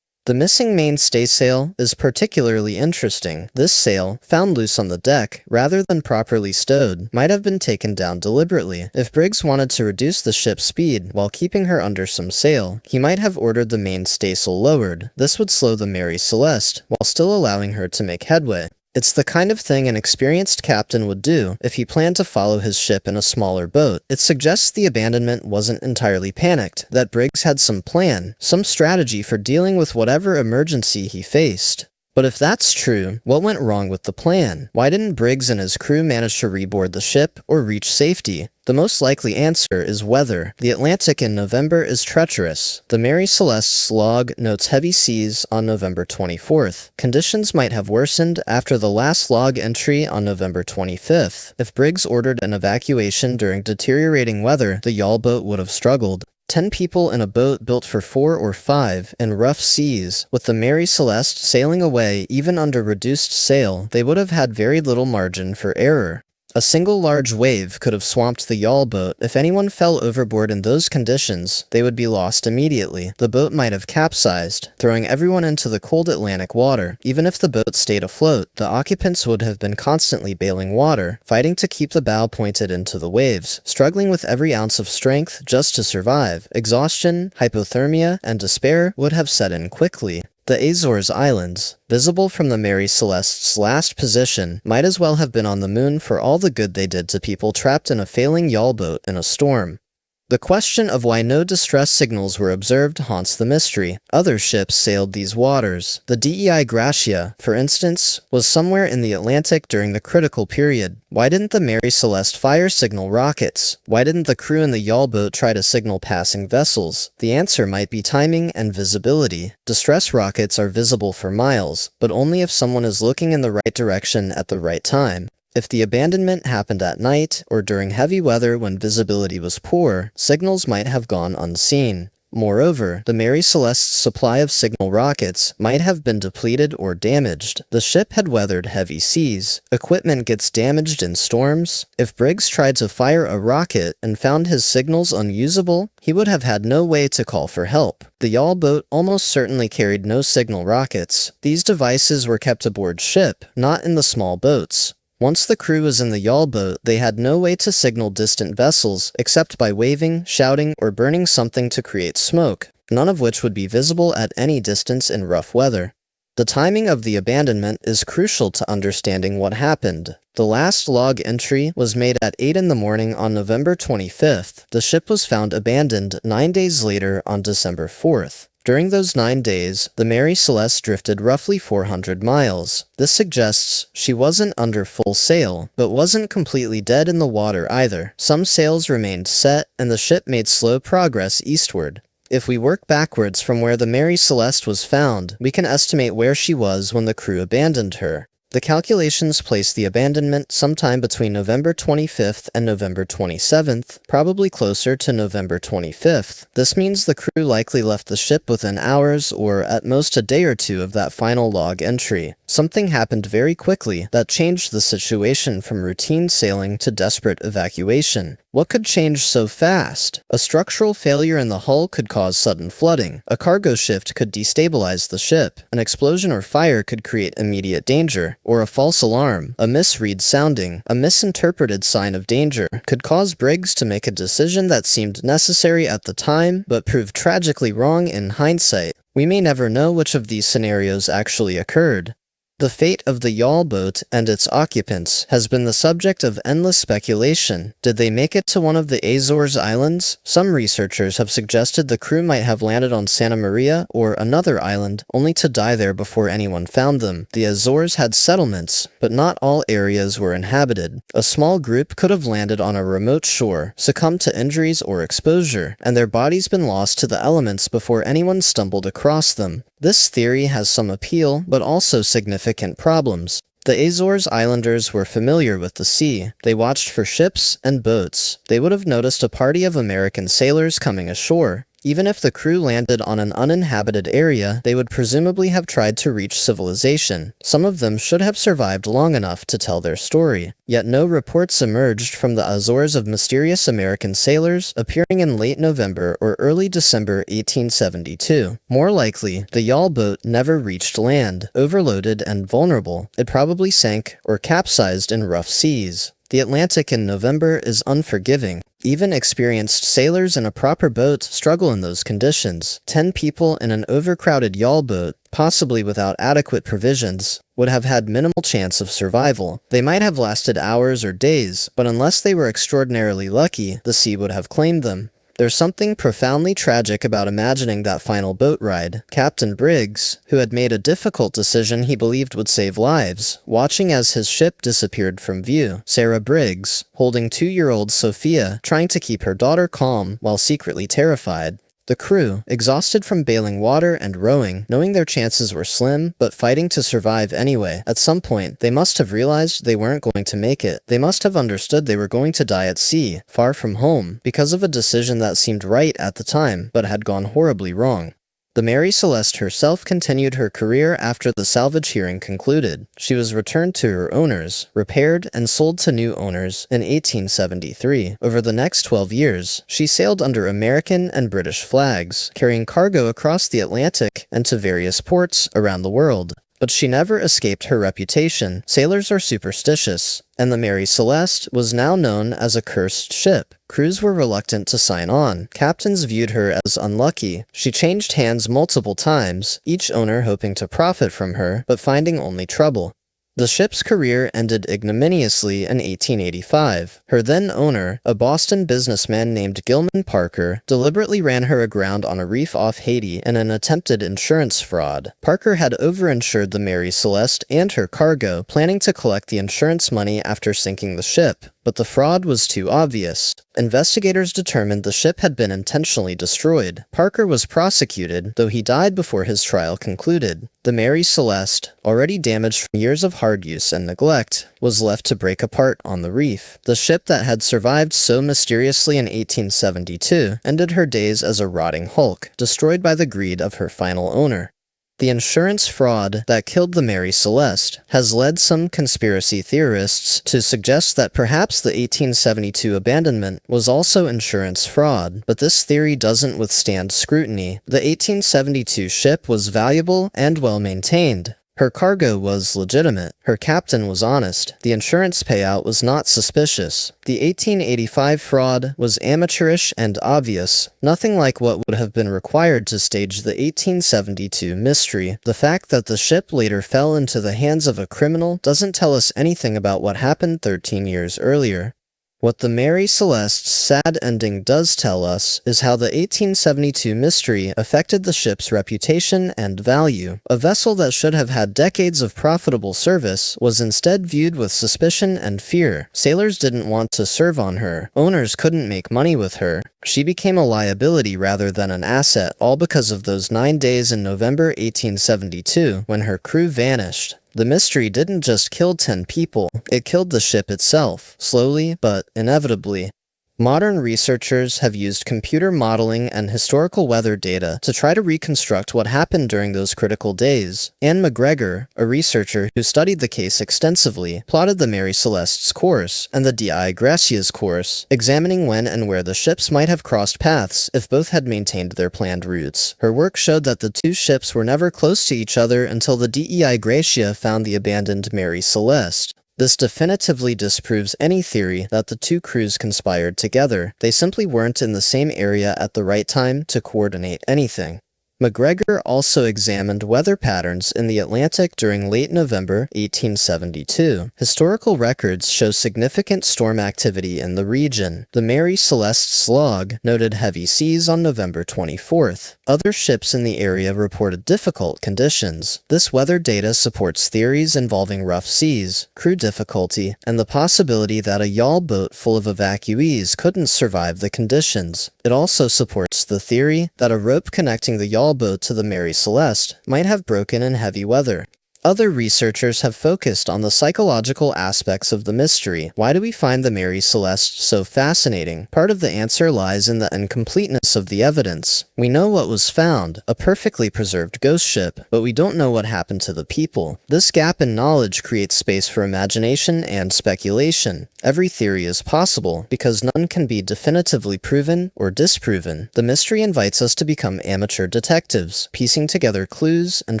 The missing main staysail is particularly interesting. This sail, found loose on the deck, rather than properly stowed, might have been taken down deliberately. If Briggs wanted to reduce the ship's speed while keeping her under some sail, he might have ordered the main staysail lowered. This would slow the Mary Celeste, while still allowing her to make headway. It's the kind of thing an experienced captain would do if he planned to follow his ship in a smaller boat. It suggests the abandonment wasn't entirely panicked, that Briggs had some plan, some strategy for dealing with whatever emergency he faced. But if that's true, what went wrong with the plan? Why didn't Briggs and his crew manage to reboard the ship or reach safety? The most likely answer is weather. The Atlantic in November is treacherous. The Mary Celeste's log notes heavy seas on November 24th. Conditions might have worsened after the last log entry on November 25th. If Briggs ordered an evacuation during deteriorating weather, the yawl boat would have struggled. 10 people in a boat built for 4 or 5 in rough seas, with the Mary Celeste sailing away even under reduced sail, they would have had very little margin for error. A single large wave could have swamped the yawl boat. If anyone fell overboard in those conditions, they would be lost immediately. The boat might have capsized, throwing everyone into the cold Atlantic water. Even if the boat stayed afloat, the occupants would have been constantly bailing water, fighting to keep the bow pointed into the waves, struggling with every ounce of strength just to survive. Exhaustion, hypothermia, and despair would have set in quickly. The Azores Islands, visible from the Mary Celeste's last position, might as well have been on the moon for all the good they did to people trapped in a failing yawl boat in a storm. The question of why no distress signals were observed haunts the mystery. Other ships sailed these waters. The DEI Gracia, for instance, was somewhere in the Atlantic during the critical period. Why didn't the Mary Celeste fire signal rockets? Why didn't the crew in the yawl boat try to signal passing vessels? The answer might be timing and visibility. Distress rockets are visible for miles, but only if someone is looking in the right direction at the right time. If the abandonment happened at night or during heavy weather when visibility was poor, signals might have gone unseen. Moreover, the Mary Celeste's supply of signal rockets might have been depleted or damaged. The ship had weathered heavy seas. Equipment gets damaged in storms. If Briggs tried to fire a rocket and found his signals unusable, he would have had no way to call for help. The yawl boat almost certainly carried no signal rockets. These devices were kept aboard ship, not in the small boats. Once the crew was in the yawl boat, they had no way to signal distant vessels except by waving, shouting, or burning something to create smoke, none of which would be visible at any distance in rough weather. The timing of the abandonment is crucial to understanding what happened. The last log entry was made at 8 in the morning on November 25th. The ship was found abandoned 9 days later on December 4th. During those 9 days, the Mary Celeste drifted roughly 400 miles. This suggests she wasn't under full sail, but wasn't completely dead in the water either. Some sails remained set, and the ship made slow progress eastward. If we work backwards from where the Mary Celeste was found, we can estimate where she was when the crew abandoned her. The calculations place the abandonment sometime between November 25th and November 27th, probably closer to November 25th. This means the crew likely left the ship within hours or at most a day or two of that final log entry. Something happened very quickly that changed the situation from routine sailing to desperate evacuation. What could change so fast? A structural failure in the hull could cause sudden flooding. A cargo shift could destabilize the ship. An explosion or fire could create immediate danger. Or a false alarm, a misread sounding, a misinterpreted sign of danger, could cause Briggs to make a decision that seemed necessary at the time, but proved tragically wrong in hindsight. We may never know which of these scenarios actually occurred. The fate of the yawl boat and its occupants has been the subject of endless speculation. Did they make it to one of the Azores Islands? Some researchers have suggested the crew might have landed on Santa Maria or another island, only to die there before anyone found them. The Azores had settlements, but not all areas were inhabited. A small group could have landed on a remote shore, succumbed to injuries or exposure, and their bodies been lost to the elements before anyone stumbled across them. This theory has some appeal, but also significant problems. The Azores Islanders were familiar with the sea. They watched for ships and boats. They would have noticed a party of American sailors coming ashore. Even if the crew landed on an uninhabited area, they would presumably have tried to reach civilization. Some of them should have survived long enough to tell their story. Yet no reports emerged from the Azores of mysterious American sailors appearing in late November or early December 1872. More likely, the yawl boat never reached land. Overloaded and vulnerable, it probably sank or capsized in rough seas. The Atlantic in November is unforgiving. Even experienced sailors in a proper boat struggle in those conditions. 10 people in an overcrowded yawl boat, possibly without adequate provisions, would have had minimal chance of survival. They might have lasted hours or days, but unless they were extraordinarily lucky, the sea would have claimed them. There's something profoundly tragic about imagining that final boat ride. Captain Briggs, who had made a difficult decision he believed would save lives, watching as his ship disappeared from view. Sarah Briggs, holding 2-year-old Sophia, trying to keep her daughter calm while secretly terrified. The crew, exhausted from bailing water and rowing, knowing their chances were slim, but fighting to survive anyway. At some point, they must have realized they weren't going to make it. They must have understood they were going to die at sea, far from home, because of a decision that seemed right at the time, but had gone horribly wrong. The Mary Celeste herself continued her career after the salvage hearing concluded. She was returned to her owners, repaired, and sold to new owners in 1873. Over the next 12 years, she sailed under American and British flags, carrying cargo across the Atlantic and to various ports around the world. But she never escaped her reputation. Sailors are superstitious, and the Mary Celeste was now known as a cursed ship. Crews were reluctant to sign on. Captains viewed her as unlucky. She changed hands multiple times, each owner hoping to profit from her, but finding only trouble. The ship's career ended ignominiously in 1885. Her then owner, a Boston businessman named Gilman Parker, deliberately ran her aground on a reef off Haiti in an attempted insurance fraud. Parker had overinsured the Mary Celeste and her cargo, planning to collect the insurance money after sinking the ship. But the fraud was too obvious. Investigators determined the ship had been intentionally destroyed. Parker was prosecuted, though he died before his trial concluded. The Mary Celeste, already damaged from years of hard use and neglect, was left to break apart on the reef. The ship that had survived so mysteriously in 1872 ended her days as a rotting hulk, destroyed by the greed of her final owner. The insurance fraud that killed the Mary Celeste has led some conspiracy theorists to suggest that perhaps the 1872 abandonment was also insurance fraud, but this theory doesn't withstand scrutiny. The 1872 ship was valuable and well-maintained. Her cargo was legitimate. Her captain was honest. The insurance payout was not suspicious. The 1885 fraud was amateurish and obvious, nothing like what would have been required to stage the 1872 mystery. The fact that the ship later fell into the hands of a criminal doesn't tell us anything about what happened 13 years earlier. What the Mary Celeste's sad ending does tell us is how the 1872 mystery affected the ship's reputation and value. A vessel that should have had decades of profitable service was instead viewed with suspicion and fear. Sailors didn't want to serve on her. Owners couldn't make money with her. She became a liability rather than an asset, all because of those 9 days in November 1872 when her crew vanished. The mystery didn't just kill 10 people, it killed the ship itself, slowly but inevitably. Modern researchers have used computer modeling and historical weather data to try to reconstruct what happened during those critical days. Anne McGregor, a researcher who studied the case extensively, plotted the Mary Celeste's course and the Di Gracia's course, examining when and where the ships might have crossed paths if both had maintained their planned routes. Her work showed that the two ships were never close to each other until the Di Gracia found the abandoned Mary Celeste. This definitively disproves any theory that the two crews conspired together. They simply weren't in the same area at the right time to coordinate anything. McGregor also examined weather patterns in the Atlantic during late November 1872. Historical records show significant storm activity in the region. The Mary Celeste's log noted heavy seas on November 24th. Other ships in the area reported difficult conditions. This weather data supports theories involving rough seas, crew difficulty, and the possibility that a yawl boat full of evacuees couldn't survive the conditions. It also supports the theory that a rope connecting the yawl boat to the Mary Celeste might have broken in heavy weather. Other researchers have focused on the psychological aspects of the mystery. Why do we find the Mary Celeste so fascinating? Part of the answer lies in the incompleteness of the evidence. We know what was found, a perfectly preserved ghost ship, but we don't know what happened to the people. This gap in knowledge creates space for imagination and speculation. Every theory is possible, because none can be definitively proven or disproven. The mystery invites us to become amateur detectives, piecing together clues and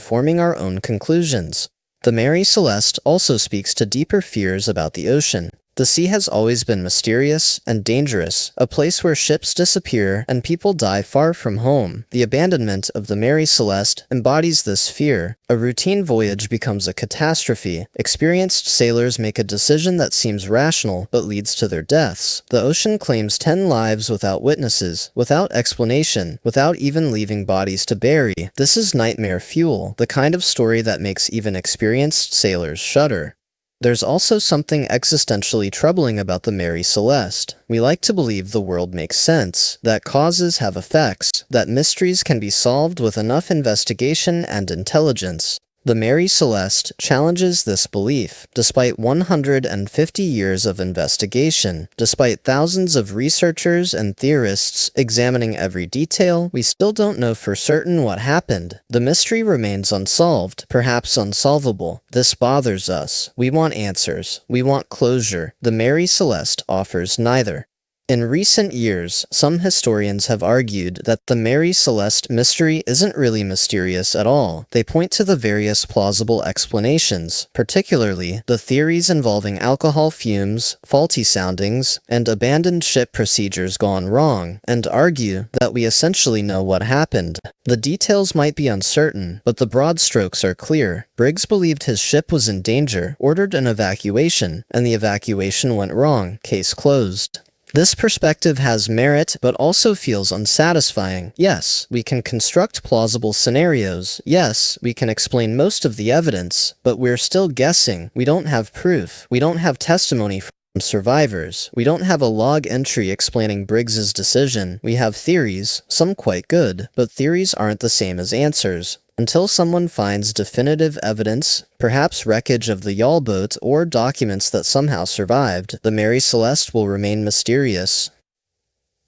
forming our own conclusions. The Mary Celeste also speaks to deeper fears about the ocean. The sea has always been mysterious and dangerous, a place where ships disappear and people die far from home. The abandonment of the Mary Celeste embodies this fear. A routine voyage becomes a catastrophe. Experienced sailors make a decision that seems rational but leads to their deaths. The ocean claims 10 lives without witnesses, without explanation, without even leaving bodies to bury. This is nightmare fuel, the kind of story that makes even experienced sailors shudder. There's also something existentially troubling about the Mary Celeste. We like to believe the world makes sense, that causes have effects, that mysteries can be solved with enough investigation and intelligence. The Mary Celeste challenges this belief. Despite 150 years of investigation, despite thousands of researchers and theorists examining every detail, we still don't know for certain what happened. The mystery remains unsolved, perhaps unsolvable. This bothers us. We want answers. We want closure. The Mary Celeste offers neither. In recent years, some historians have argued that the Mary Celeste mystery isn't really mysterious at all. They point to the various plausible explanations, particularly the theories involving alcohol fumes, faulty soundings, and abandoned ship procedures gone wrong, and argue that we essentially know what happened. The details might be uncertain, but the broad strokes are clear. Briggs believed his ship was in danger, ordered an evacuation, and the evacuation went wrong. Case closed. This perspective has merit, but also feels unsatisfying. Yes, we can construct plausible scenarios. Yes, we can explain most of the evidence, but we're still guessing. We don't have proof. We don't have testimony from survivors. We don't have a log entry explaining Briggs's decision. We have theories, some quite good, but theories aren't the same as answers. Until someone finds definitive evidence, perhaps wreckage of the yawl boat or documents that somehow survived, the Mary Celeste will remain mysterious.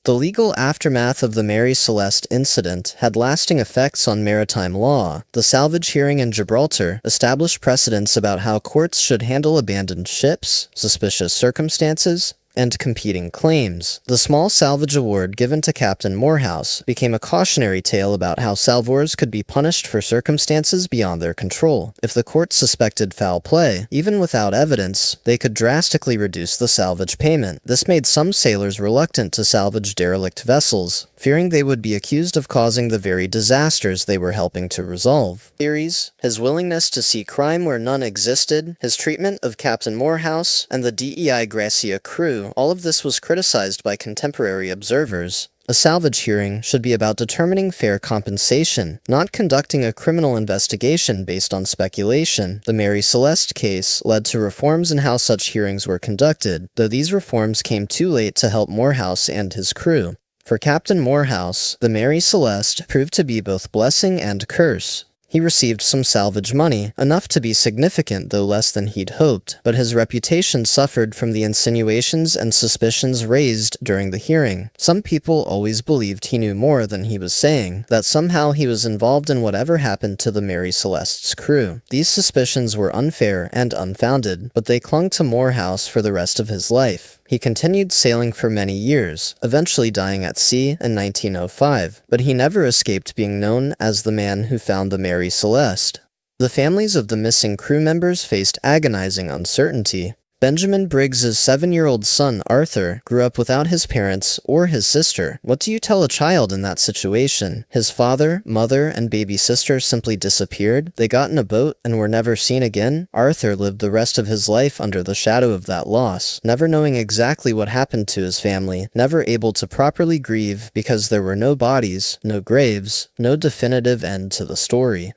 The legal aftermath of the Mary Celeste incident had lasting effects on maritime law. The salvage hearing in Gibraltar established precedents about how courts should handle abandoned ships, suspicious circumstances, and competing claims. The small salvage award given to Captain Morehouse became a cautionary tale about how salvors could be punished for circumstances beyond their control. If the court suspected foul play, even without evidence, they could drastically reduce the salvage payment. This made some sailors reluctant to salvage derelict vessels, fearing they would be accused of causing the very disasters they were helping to resolve. Theories, his willingness to see crime where none existed, his treatment of Captain Morehouse, and the DEI Gracia crew, all of this was criticized by contemporary observers. A salvage hearing should be about determining fair compensation, not conducting a criminal investigation based on speculation. The Mary Celeste case led to reforms in how such hearings were conducted, though these reforms came too late to help Morehouse and his crew. For Captain Morehouse, the Mary Celeste proved to be both blessing and curse. He received some salvage money, enough to be significant though less than he'd hoped, but his reputation suffered from the insinuations and suspicions raised during the hearing. Some people always believed he knew more than he was saying, that somehow he was involved in whatever happened to the Mary Celeste's crew. These suspicions were unfair and unfounded, but they clung to Morehouse for the rest of his life. He continued sailing for many years, eventually dying at sea in 1905, but he never escaped being known as the man who found the Mary Celeste. The families of the missing crew members faced agonizing uncertainty. Benjamin Briggs's 7-year-old son, Arthur, grew up without his parents or his sister. What do you tell a child in that situation? His father, mother, and baby sister simply disappeared. They got in a boat and were never seen again. Arthur lived the rest of his life under the shadow of that loss, never knowing exactly what happened to his family, never able to properly grieve because there were no bodies, no graves, no definitive end to the story.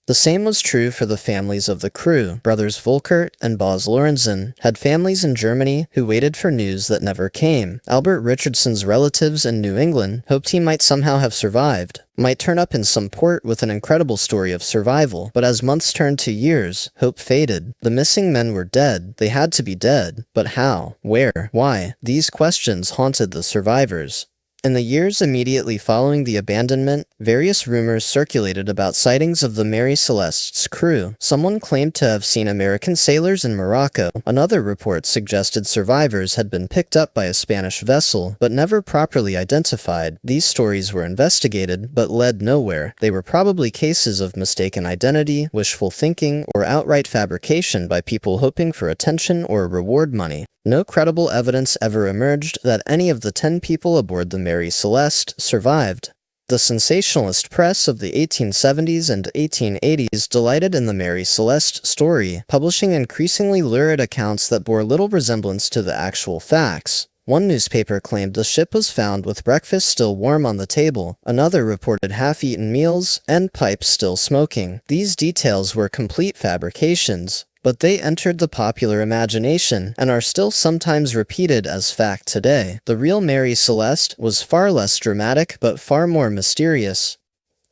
The same was true for the families of the crew. Brothers Volkert and Boz Lorenzen had families in Germany who waited for news that never came. Albert Richardson's relatives in New England hoped he might somehow have survived, might turn up in some port with an incredible story of survival. But as months turned to years, hope faded. The missing men were dead. They had to be dead. But how? Where? Why? These questions haunted the survivors. In the years immediately following the abandonment, various rumors circulated about sightings of the Mary Celeste's crew. Someone claimed to have seen American sailors in Morocco. Another report suggested survivors had been picked up by a Spanish vessel, but never properly identified. These stories were investigated, but led nowhere. They were probably cases of mistaken identity, wishful thinking, or outright fabrication by people hoping for attention or reward money. No credible evidence ever emerged that any of the 10 people aboard the Mary Celeste survived. The sensationalist press of the 1870s and 1880s delighted in the Mary Celeste story, publishing increasingly lurid accounts that bore little resemblance to the actual facts. One newspaper claimed the ship was found with breakfast still warm on the table. Another reported half-eaten meals and pipes still smoking. These details were complete fabrications, but they entered the popular imagination and are still sometimes repeated as fact today. The real Mary Celeste was far less dramatic but far more mysterious.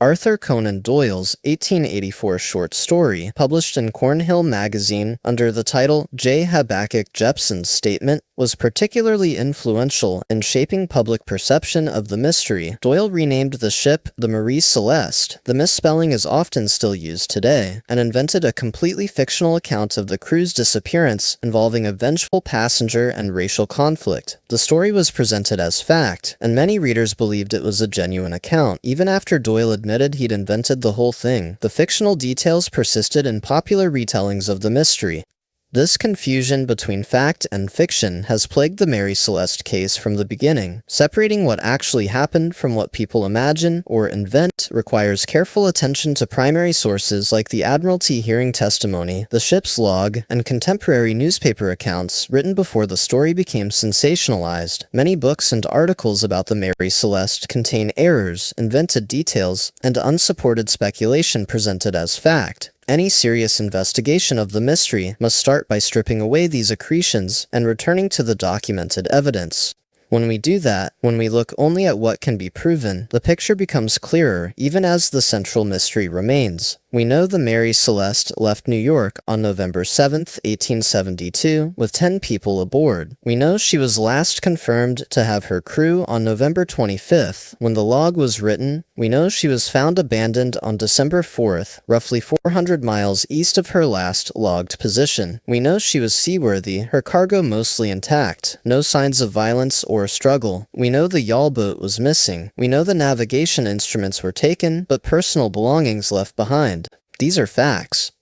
Arthur Conan Doyle's 1884 short story, published in Cornhill magazine under the title J. Habakkuk Jepson's Statement, was particularly influential in shaping public perception of the mystery. Doyle renamed the ship the Marie Celeste, the misspelling is often still used today, and invented a completely fictional account of the crew's disappearance involving a vengeful passenger and racial conflict. The story was presented as fact, and many readers believed it was a genuine account. Even after Doyle admitted he'd invented the whole thing, the fictional details persisted in popular retellings of the mystery. This confusion between fact and fiction has plagued the Mary Celeste case from the beginning. Separating what actually happened from what people imagine or invent requires careful attention to primary sources like the Admiralty hearing testimony, the ship's log, and contemporary newspaper accounts written before the story became sensationalized. Many books and articles about the Mary Celeste contain errors, invented details, and unsupported speculation presented as fact. Any serious investigation of the mystery must start by stripping away these accretions and returning to the documented evidence. When we do that, when we look only at what can be proven, the picture becomes clearer even as the central mystery remains. We know the Mary Celeste left New York on November 7, 1872, with 10 people aboard. We know she was last confirmed to have her crew on November 25th, when the log was written. We know she was found abandoned on December 4th, roughly 400 miles east of her last logged position. We know she was seaworthy, her cargo mostly intact, no signs of violence or struggle. We know the yawl boat was missing. We know the navigation instruments were taken, but personal belongings left behind. These are facts.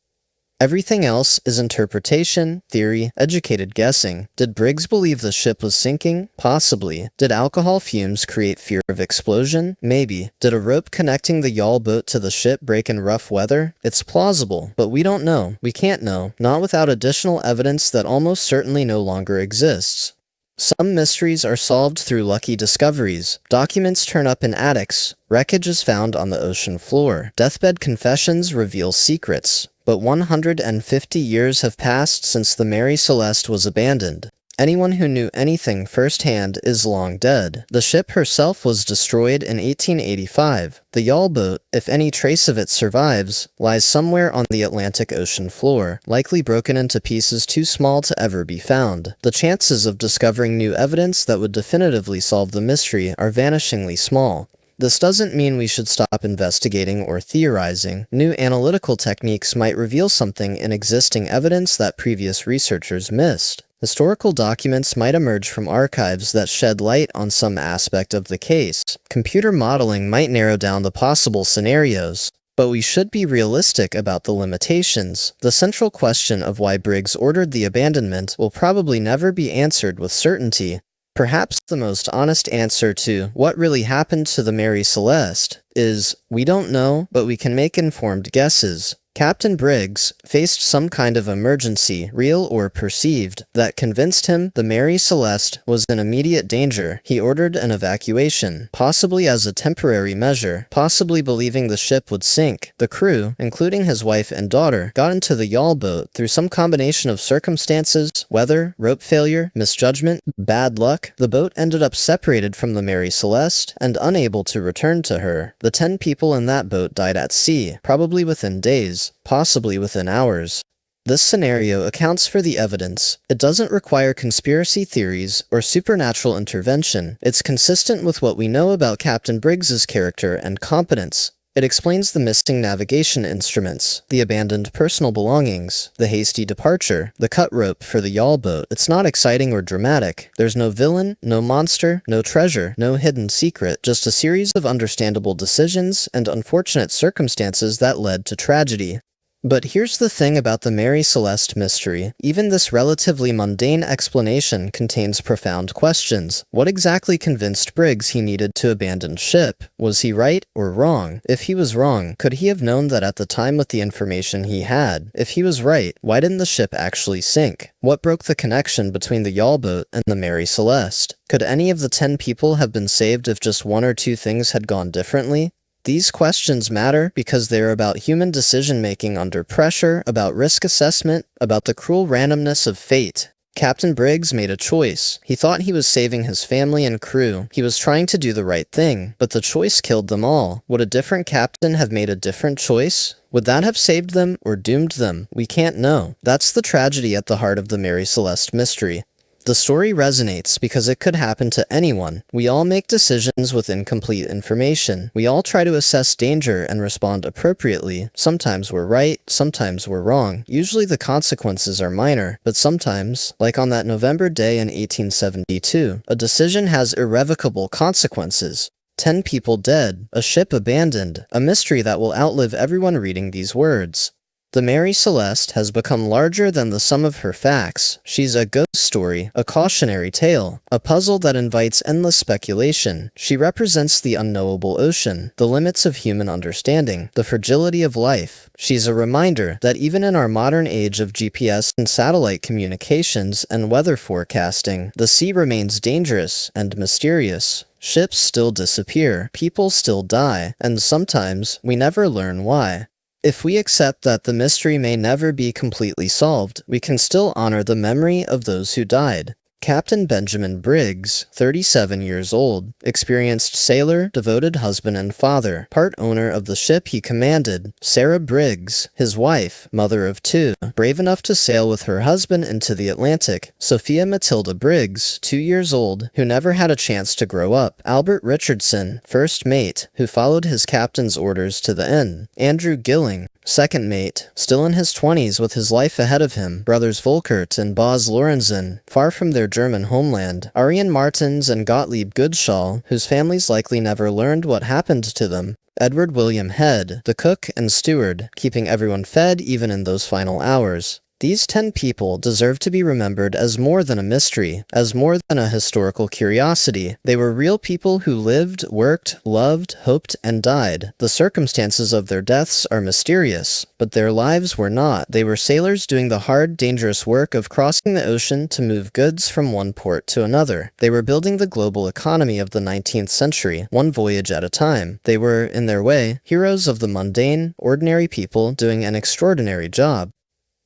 Everything else is interpretation, theory, educated guessing. Did Briggs believe the ship was sinking? Possibly. Did alcohol fumes create fear of explosion? Maybe. Did a rope connecting the yawl boat to the ship break in rough weather? It's plausible, but we don't know. We can't know, not without additional evidence that almost certainly no longer exists. Some mysteries are solved through lucky discoveries. Documents turn up in attics. Wreckage is found on the ocean floor. Deathbed confessions reveal secrets. But 150 years have passed since the Mary Celeste was abandoned. Anyone who knew anything firsthand is long dead. The ship herself was destroyed in 1885. The yawl boat, if any trace of it survives, lies somewhere on the Atlantic Ocean floor, likely broken into pieces too small to ever be found. The chances of discovering new evidence that would definitively solve the mystery are vanishingly small. This doesn't mean we should stop investigating or theorizing. New analytical techniques might reveal something in existing evidence that previous researchers missed. Historical documents might emerge from archives that shed light on some aspect of the case. Computer modeling might narrow down the possible scenarios. But we should be realistic about the limitations. The central question of why Briggs ordered the abandonment will probably never be answered with certainty. Perhaps the most honest answer to what really happened to the Mary Celeste is, we don't know, but we can make informed guesses. Captain Briggs faced some kind of emergency, real or perceived, that convinced him the Mary Celeste was in immediate danger. He ordered an evacuation, possibly as a temporary measure, possibly believing the ship would sink. The crew, including his wife and daughter, got into the yawl boat through some combination of circumstances, weather, rope failure, misjudgment, bad luck. The boat ended up separated from the Mary Celeste and unable to return to her. The 10 people in that boat died at sea, probably within days, possibly within hours. This scenario accounts for the evidence. It doesn't require conspiracy theories or supernatural intervention. It's consistent with what we know about Captain Briggs's character and competence. It explains the missing navigation instruments, the abandoned personal belongings, the hasty departure, the cut rope for the yawl boat. It's not exciting or dramatic. There's no villain, no monster, no treasure, no hidden secret, just a series of understandable decisions and unfortunate circumstances that led to tragedy. But here's the thing about the Mary Celeste mystery. Even this relatively mundane explanation contains profound questions. What exactly convinced Briggs he needed to abandon ship? Was he right or wrong? If he was wrong, could he have known that at the time with the information he had? If he was right, why didn't the ship actually sink? What broke the connection between the yawl boat and the Mary Celeste? Could any of the 10 people have been saved if just one or two things had gone differently? These questions matter because they're about human decision-making under pressure, about risk assessment, about the cruel randomness of fate. Captain Briggs made a choice. He thought he was saving his family and crew. He was trying to do the right thing, but the choice killed them all. Would a different captain have made a different choice? Would that have saved them or doomed them? We can't know. That's the tragedy at the heart of the Mary Celeste mystery. The story resonates because it could happen to anyone. We all make decisions with incomplete information. We all try to assess danger and respond appropriately. Sometimes we're right, sometimes we're wrong. Usually the consequences are minor, but sometimes, like on that November day in 1872, a decision has irrevocable consequences. 10 people dead, a ship abandoned, a mystery that will outlive everyone reading these words. The Mary Celeste has become larger than the sum of her facts. She's a ghost story, a cautionary tale, a puzzle that invites endless speculation. She represents the unknowable ocean, the limits of human understanding, the fragility of life. She's a reminder that even in our modern age of GPS and satellite communications and weather forecasting, the sea remains dangerous and mysterious. Ships still disappear, people still die, and sometimes we never learn why. If we accept that the mystery may never be completely solved, we can still honor the memory of those who died. Captain Benjamin Briggs, 37 years old, experienced sailor, devoted husband and father, part owner of the ship he commanded. Sarah Briggs, his wife, mother of 2, brave enough to sail with her husband into the Atlantic. Sophia Matilda Briggs, 2 years old, who never had a chance to grow up. Albert Richardson, first mate, who followed his captain's orders to the end. Andrew Gilling, second mate, still in his 20s with his life ahead of him. Brothers Volkert and Boz Lorenzen, far from their German homeland. Arian Martins and Gottlieb Goodschall, whose families likely never learned what happened to them. Edward William Head, the cook and steward, keeping everyone fed even in those final hours. These 10 people deserve to be remembered as more than a mystery, as more than a historical curiosity. They were real people who lived, worked, loved, hoped, and died. The circumstances of their deaths are mysterious, but their lives were not. They were sailors doing the hard, dangerous work of crossing the ocean to move goods from one port to another. They were building the global economy of the 19th century, one voyage at a time. They were, in their way, heroes of the mundane, ordinary people doing an extraordinary job.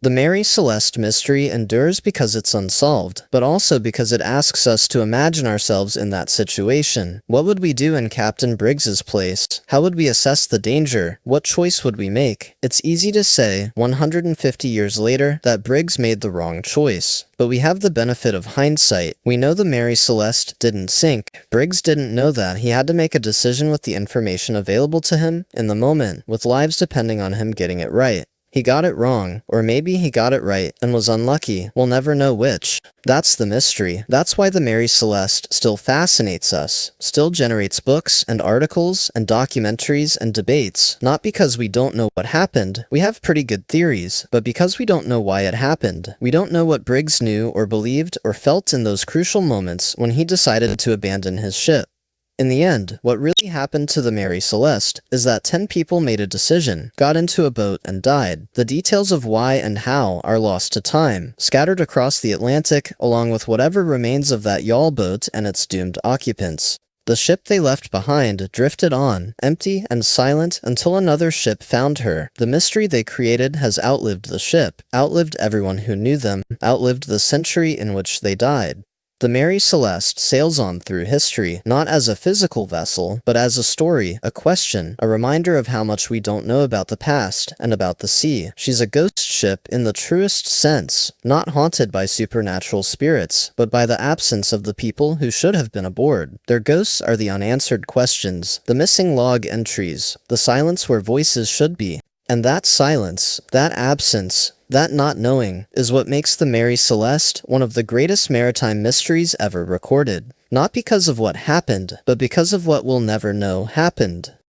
The Mary Celeste mystery endures because it's unsolved, but also because it asks us to imagine ourselves in that situation. What would we do in Captain Briggs's place? How would we assess the danger? What choice would we make? It's easy to say, 150 years later, that Briggs made the wrong choice. But we have the benefit of hindsight. We know the Mary Celeste didn't sink. Briggs didn't know that. He had to make a decision with the information available to him in the moment, with lives depending on him getting it right. He got it wrong, or maybe he got it right and was unlucky. We'll never know which. That's the mystery. That's why the Mary Celeste still fascinates us, still generates books and articles and documentaries and debates. Not because we don't know what happened. We have pretty good theories, but because we don't know why it happened. We don't know what Briggs knew or believed or felt in those crucial moments when he decided to abandon his ship. In the end, what really happened to the Mary Celeste is that 10 people made a decision, got into a boat, and died. The details of why and how are lost to time, scattered across the Atlantic, along with whatever remains of that yawl boat and its doomed occupants. The ship they left behind drifted on, empty and silent, until another ship found her. The mystery they created has outlived the ship, outlived everyone who knew them, outlived the century in which they died. The Mary Celeste sails on through history, not as a physical vessel, but as a story, a question, a reminder of how much we don't know about the past and about the sea. She's a ghost ship in the truest sense, not haunted by supernatural spirits, but by the absence of the people who should have been aboard. Their ghosts are the unanswered questions, the missing log entries, the silence where voices should be. And that silence, that absence, that not knowing, is what makes the Mary Celeste one of the greatest maritime mysteries ever recorded. Not because of what happened, but because of what we'll never know happened.